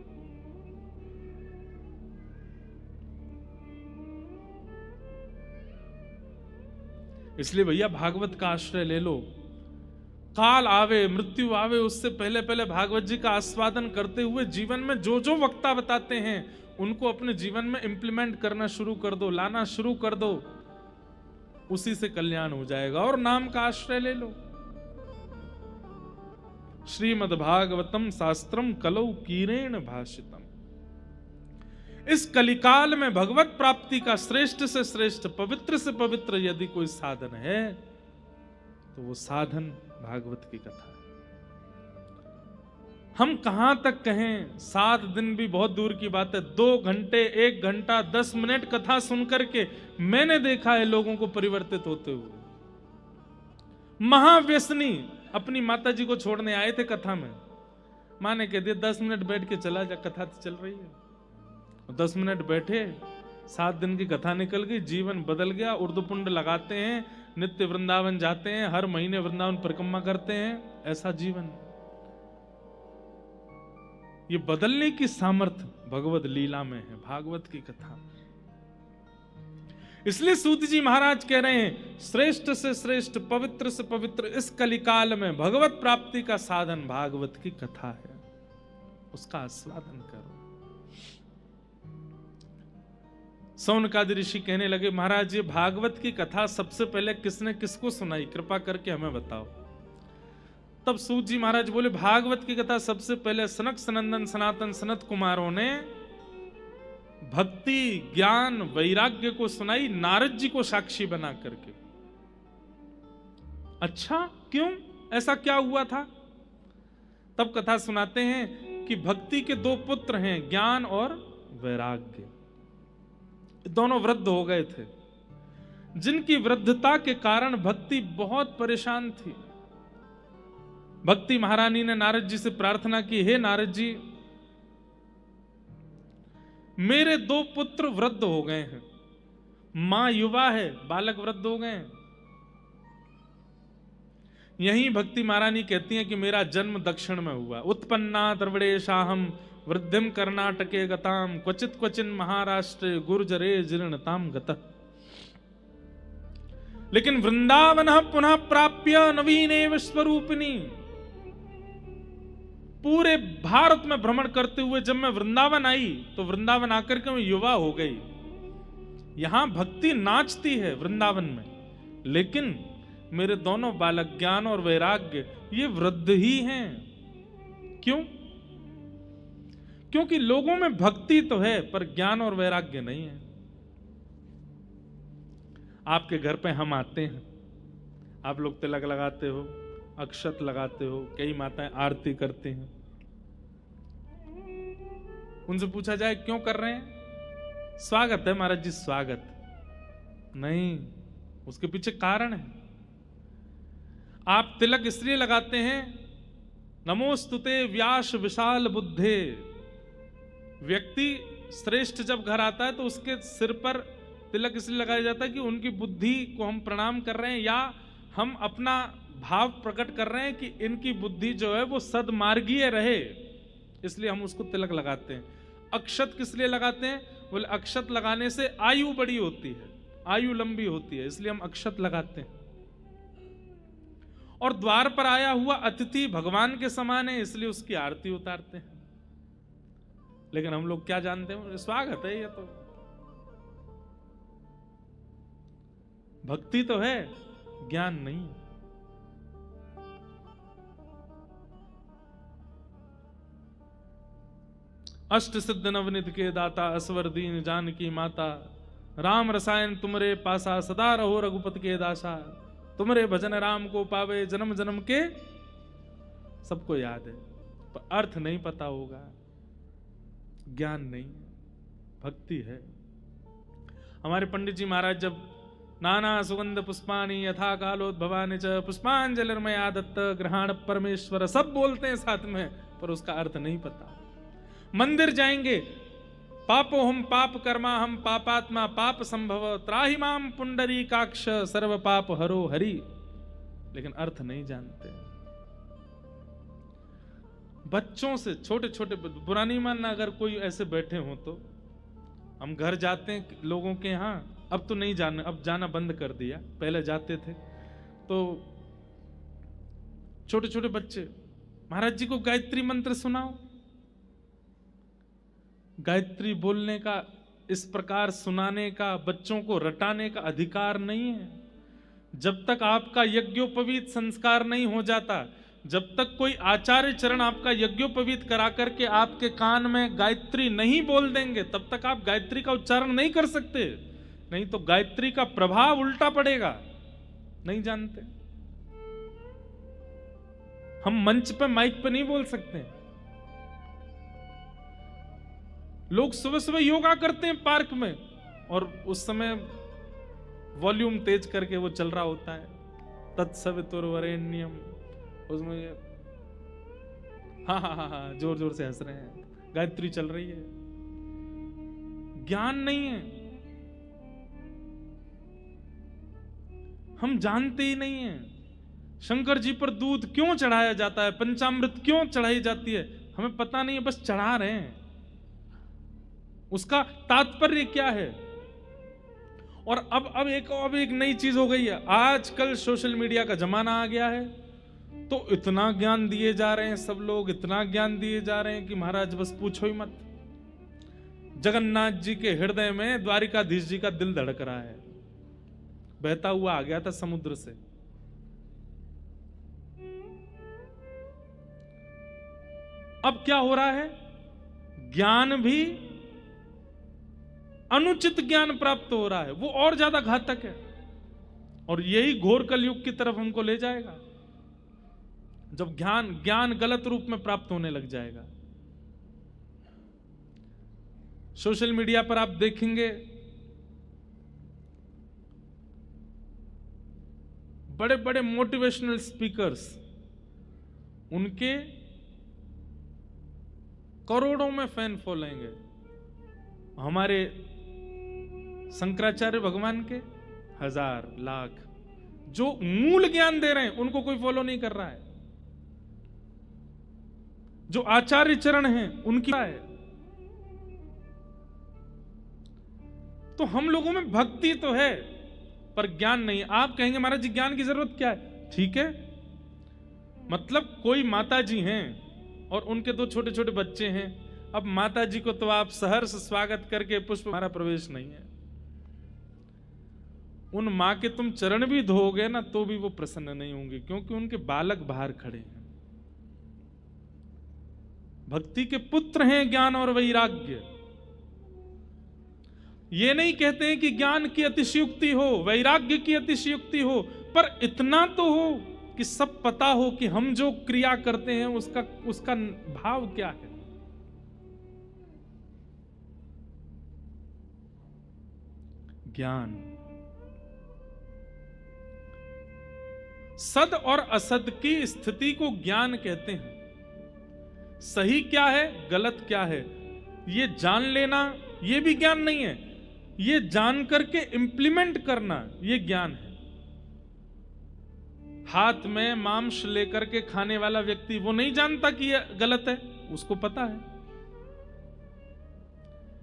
इसलिए भैया भागवत का आश्रय ले लो। काल आवे, मृत्यु आवे, उससे पहले पहले भागवत जी का आस्वादन करते हुए जीवन में जो जो वक्ता बताते हैं उनको अपने जीवन में इंप्लीमेंट करना शुरू कर दो, लाना शुरू कर दो। उसी से कल्याण हो जाएगा। और नाम का आश्रय ले लो। श्रीमद् भागवतम शास्त्रम कलौ कीरेण भाषितम। इस कलिकाल में भगवत प्राप्ति का श्रेष्ठ से श्रेष्ठ, पवित्र से पवित्र यदि कोई साधन है तो वो साधन भागवत की कथा है। हम कहां तक कहें, 7 दिन भी बहुत दूर की बात है, 2 घंटे 1 घंटा 10 मिनट कथा सुन करके मैंने देखा है लोगों को परिवर्तित होते हुए। महाव्यसनी अपनी माता जी को छोड़ने आए थे कथा में, माँ ने कह दिया 10 मिनट बैठ के चला जा, कथा तो चल रही है। 10 मिनट बैठे, 7 दिन की कथा निकल गई, जीवन बदल गया। उर्दपुंड लगाते हैं, नित्य वृंदावन जाते हैं, हर महीने वृंदावन परिक्रमा करते हैं, ऐसा जीवन। ये बदलने की सामर्थ्य भगवत लीला में है, भागवत की कथा। इसलिए सूत जी महाराज कह रहे हैं, श्रेष्ठ से श्रेष्ठ, पवित्र से पवित्र इस कलिकाल में भगवत प्राप्ति का साधन भागवत की कथा है, उसका आस्वादन करो। सौनकादि ऋषि कहने लगे, महाराज ये भागवत की कथा सबसे पहले किसने किसको सुनाई, कृपा करके हमें बताओ। तब सूत जी महाराज बोले, भागवत की कथा सबसे पहले सनक सनंदन सनातन सनत कुमारों ने भक्ति ज्ञान वैराग्य को सुनाई, नारद जी को साक्षी बना करके। अच्छा, क्यों, ऐसा क्या हुआ था? तब कथा सुनाते हैं कि भक्ति के 2 पुत्र हैं, ज्ञान और वैराग्य। दोनों वृद्ध हो गए थे, जिनकी वृद्धता के कारण भक्ति बहुत परेशान थी। भक्ति महारानी ने नारद जी से प्रार्थना की, हे नारद जी, मेरे 2 पुत्र वृद्ध हो गए हैं, मां युवा है, बालक वृद्ध हो गए हैं। यही भक्ति महारानी कहती हैं कि मेरा जन्म दक्षिण में हुआ, उत्पन्ना द्रविड़ेशाहम वृद्धिम कर्नाटके गताम क्वचित क्वचिन महाराष्ट्र गुर्जरे जीर्णताम गतः। लेकिन वृंदावन पुनः प्राप्य नवीने विश्वरूपिणी, पूरे भारत में भ्रमण करते हुए जब मैं वृंदावन आई तो वृंदावन आकर के मैं युवा हो गई। यहां भक्ति नाचती है वृंदावन में, लेकिन मेरे दोनों बालक ज्ञान और वैराग्य ये वृद्ध ही हैं। क्यों? क्योंकि लोगों में भक्ति तो है पर ज्ञान और वैराग्य नहीं है। आपके घर पे हम आते हैं, आप लोग तिलक लगाते हो, अक्षत लगाते हो, कई माताएं आरती करती हैं। उनसे पूछा जाए क्यों कर रहे हैं? स्वागत है महाराज जी, स्वागत नहीं, उसके पीछे कारण है। आप तिलक इसलिए लगाते हैं, नमोस्तुते व्यास विशाल बुद्धे। व्यक्ति श्रेष्ठ जब घर आता है तो उसके सिर पर तिलक इसलिए लगाया जाता है कि उनकी बुद्धि को हम प्रणाम कर रहे हैं, या हम अपना भाव प्रकट कर रहे हैं कि इनकी बुद्धि जो है वो सदमार्गीय रहे, इसलिए हम उसको तिलक लगाते हैं। अक्षत किस लिए लगाते हैं? बोले अक्षत लगाने से आयु बड़ी होती है, आयु लंबी होती है, इसलिए हम अक्षत लगाते हैं। और द्वार पर आया हुआ अतिथि भगवान के समान है, इसलिए उसकी आरती उतारते हैं। लेकिन हम लोग क्या जानते हैं, स्वागत है, ये तो भक्ति तो है, ज्ञान नहीं। अष्ट सिद्ध नवनिध के दाता, असवर दीन जानकी माता, राम रसायन तुमरे पासा, सदा रहो रघुपति के दासा, तुमरे भजन राम को पावे, जन्म जन्म के। सबको याद है पर अर्थ नहीं पता होगा, ज्ञान नहीं, भक्ति है। हमारे पंडित जी महाराज जब नाना सुगंध पुष्पाणि यथा कालोद्भवानि च पुष्पांजलिर्मया दत्त ग्रहण परमेश्वर, सब बोलते हैं साथ में पर उसका अर्थ नहीं पता। मंदिर जाएंगे, पापो हम पाप कर्मा हम पापात्मा पाप संभव, त्राहि माम पुंडरीकाक्ष सर्व पाप हरो हरि, लेकिन अर्थ नहीं जानते। बच्चों से, छोटे छोटे, बुरा नहीं मानना अगर कोई ऐसे बैठे हो तो। हम घर जाते हैं लोगों के यहाँ, अब तो नहीं जाना, अब जाना बंद कर दिया, पहले जाते थे तो छोटे छोटे बच्चे, महाराज जी को गायत्री मंत्र सुनाओ। गायत्री बोलने का, इस प्रकार सुनाने का, बच्चों को रटाने का अधिकार नहीं है। जब तक आपका यज्ञोपवीत संस्कार नहीं हो जाता, जब तक कोई आचार्य चरण आपका यज्ञोपवीत करा करके आपके कान में गायत्री नहीं बोल देंगे, तब तक आप गायत्री का उच्चारण नहीं कर सकते। नहीं तो गायत्री का प्रभाव उल्टा पड़ेगा, नहीं जानते। हम मंच पे माइक पे नहीं बोल सकते, लोग सुबह सुबह योगा करते हैं पार्क में, और उस समय वॉल्यूम तेज करके वो चल रहा होता है, तत्सवितुर्वरेण्यम, उसमें ये हाँ जोर जोर से हंस रहे हैं, गायत्री चल रही है। ज्ञान नहीं है, हम जानते ही नहीं है शंकर जी पर दूध क्यों चढ़ाया जाता है, पंचामृत क्यों चढ़ाई जाती है, हमें पता नहीं है, बस चढ़ा रहे हैं। उसका तात्पर्य क्या है? और अब एक नई चीज हो गई है, आजकल सोशल मीडिया का जमाना आ गया है, तो इतना ज्ञान दिए जा रहे हैं सब लोग, इतना ज्ञान दिए जा रहे हैं कि महाराज बस पूछो ही मत। जगन्नाथ जी के हृदय में द्वारिकाधीश जी का दिल धड़क रहा है, बहता हुआ आ गया था समुद्र से। अब क्या हो रहा है? ज्ञान भी अनुचित ज्ञान प्राप्त हो रहा है, वो और ज्यादा घातक है, और यही घोर कलयुग की तरफ हमको ले जाएगा, जब ज्ञान गलत रूप में प्राप्त होने लग जाएगा। सोशल मीडिया पर आप देखेंगे बड़े बड़े मोटिवेशनल स्पीकर्स, उनके करोड़ों में फैन फॉलोइंग है। हमारे शंकराचार्य भगवान के हजार लाख, जो मूल ज्ञान दे रहे हैं उनको कोई फॉलो नहीं कर रहा है। जो आचार्य चरण हैं उनकी है। तो हम लोगों में भक्ति तो है पर ज्ञान नहीं। आप कहेंगे महाराज जी ज्ञान की जरूरत क्या है? ठीक है, मतलब कोई माता जी हैं और उनके दो छोटे छोटे बच्चे हैं, अब माता जी को तो आप सहर्ष स्वागत करके पुष्प हमारा प्रवेश नहीं है, उन मां के तुम चरण भी धोओगे ना तो भी वो प्रसन्न नहीं होंगे, क्योंकि उनके बालक बाहर खड़े हैं। भक्ति के पुत्र हैं ज्ञान और वैराग्य। ये नहीं कहते हैं कि ज्ञान की अतिशयोक्ति हो, वैराग्य की अतिशयोक्ति हो, पर इतना तो हो कि सब पता हो कि हम जो क्रिया करते हैं उसका भाव क्या है। ज्ञान, सद और असद की स्थिति को ज्ञान कहते हैं। सही क्या है, गलत क्या है, ये जान लेना ये भी ज्ञान नहीं है, ये जान करके इंप्लीमेंट करना ये ज्ञान है। हाथ में मांस लेकर के खाने वाला व्यक्ति वो नहीं जानता कि ये गलत है, उसको पता है,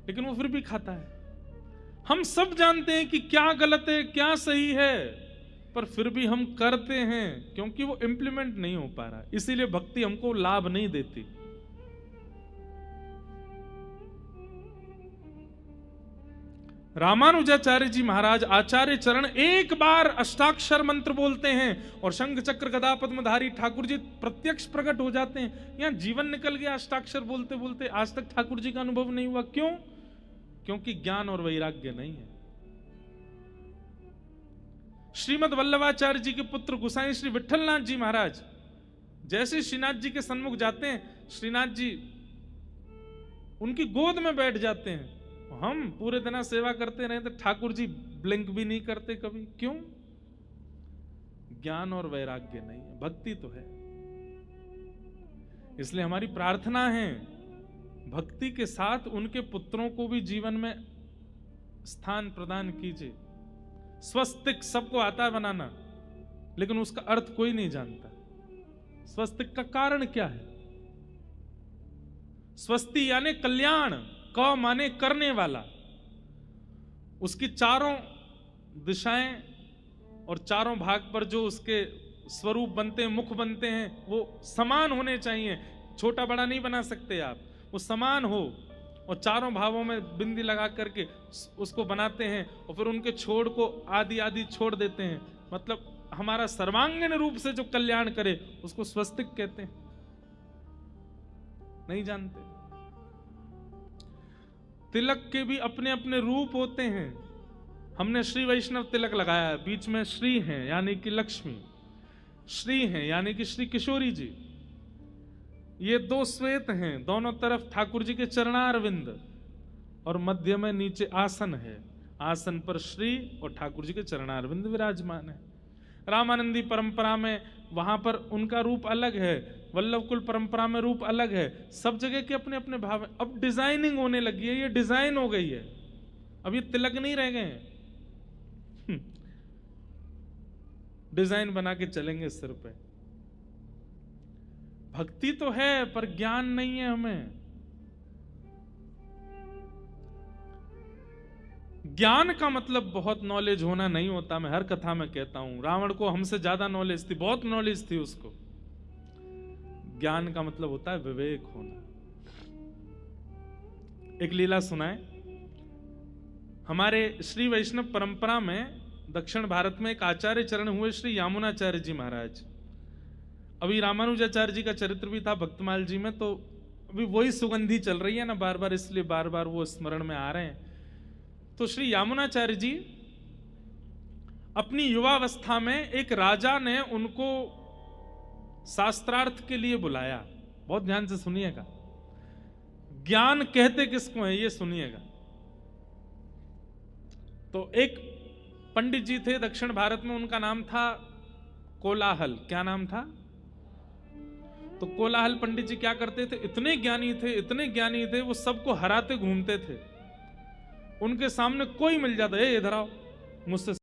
लेकिन वो फिर भी खाता है। हम सब जानते हैं कि क्या गलत है क्या सही है, पर फिर भी हम करते हैं क्योंकि वो इंप्लीमेंट नहीं हो पा रहा। इसीलिए भक्ति हमको लाभ नहीं देती। रामानुजाचार्य जी महाराज आचार्य चरण एक बार अष्टाक्षर मंत्र बोलते हैं और शंख चक्र गदा पद्मधारी ठाकुर जी प्रत्यक्ष प्रकट हो जाते हैं। यहां जीवन निकल गया अष्टाक्षर बोलते बोलते, आज तक ठाकुर जी का अनुभव नहीं हुआ। क्यों? क्योंकि ज्ञान और वैराग्य नहीं है। श्रीमद वल्लभाचार्य जी के पुत्र गुसाई श्री विठलनाथ जी महाराज जैसे श्रीनाथ जी के सन्मुख जाते हैं, श्रीनाथ जी उनकी गोद में बैठ जाते हैं। हम पूरे दिन सेवा करते रहे तो ठाकुर जी ब्लिंक भी नहीं करते कभी। क्यों? ज्ञान और वैराग्य नहीं है, भक्ति तो है। इसलिए हमारी प्रार्थना है भक्ति के साथ उनके पुत्रों को भी जीवन में स्थान प्रदान कीजिए। स्वस्तिक सबको आता है बनाना, लेकिन उसका अर्थ कोई नहीं जानता। स्वस्तिक का कारण क्या है? स्वस्ति यानी कल्याण, क माने करने वाला। उसकी चारों दिशाएं और चारों भाग पर जो उसके स्वरूप बनते हैं, मुख बनते हैं, वो समान होने चाहिए। छोटा बड़ा नहीं बना सकते आप, वो समान हो। और चारों भावों में बिंदी लगा करके उसको बनाते हैं और फिर उनके छोड़ को आदि आदि छोड़ देते हैं। मतलब हमारा सर्वांगीण रूप से जो कल्याण करे उसको स्वस्तिक कहते हैं। नहीं जानते। तिलक के भी अपने अपने रूप होते हैं। हमने श्री वैष्णव तिलक लगाया है, बीच में श्री हैं यानी कि लक्ष्मी, श्री हैं यानी कि श्री किशोरी जी। ये दो श्वेत हैं, दोनों तरफ ठाकुर जी के चरणारविंद, और मध्य में नीचे आसन है, आसन पर श्री और ठाकुर जी के चरणारविंद विराजमान है। रामानंदी परंपरा में वहां पर उनका रूप अलग है, वल्लभ कुल परंपरा में रूप अलग है, सब जगह के अपने अपने भाव हैं। अब डिजाइनिंग होने लगी है, ये डिजाइन हो गई है, अब ये तिलक नहीं रह गए हैं। डिजाइन बना के चलेंगे सिर पे। भक्ति तो है पर ज्ञान नहीं है हमें। ज्ञान का मतलब बहुत नॉलेज होना नहीं होता। मैं हर कथा में कहता हूं, रावण को हमसे ज्यादा नॉलेज थी, बहुत नॉलेज थी उसको। ज्ञान का मतलब होता है विवेक होना। एक लीला सुनाए। हमारे श्री वैष्णव परंपरा में दक्षिण भारत में एक आचार्य चरण हुए श्री यामुनाचार्य जी महाराज। अभी रामानुजाचार्य जी का चरित्र भी था भक्तमाल जी में, तो अभी वही सुगंधी चल रही है ना बार बार, इसलिए बार बार वो स्मरण में आ रहे हैं। तो श्री यामुनाचार्य जी अपनी युवावस्था में एक राजा ने उनको शास्त्रार्थ के लिए बुलाया। बहुत ध्यान से सुनिएगा, ज्ञान कहते किसको है ये सुनिएगा। तो एक पंडित जी थे दक्षिण भारत में, उनका नाम था कोलाहल। क्या नाम था? तो कोलाहल पंडित जी क्या करते थे, इतने ज्ञानी थे, इतने ज्ञानी थे, वो सबको हराते घूमते थे। उनके सामने कोई मिल जाता है, इधर आओ मुझसे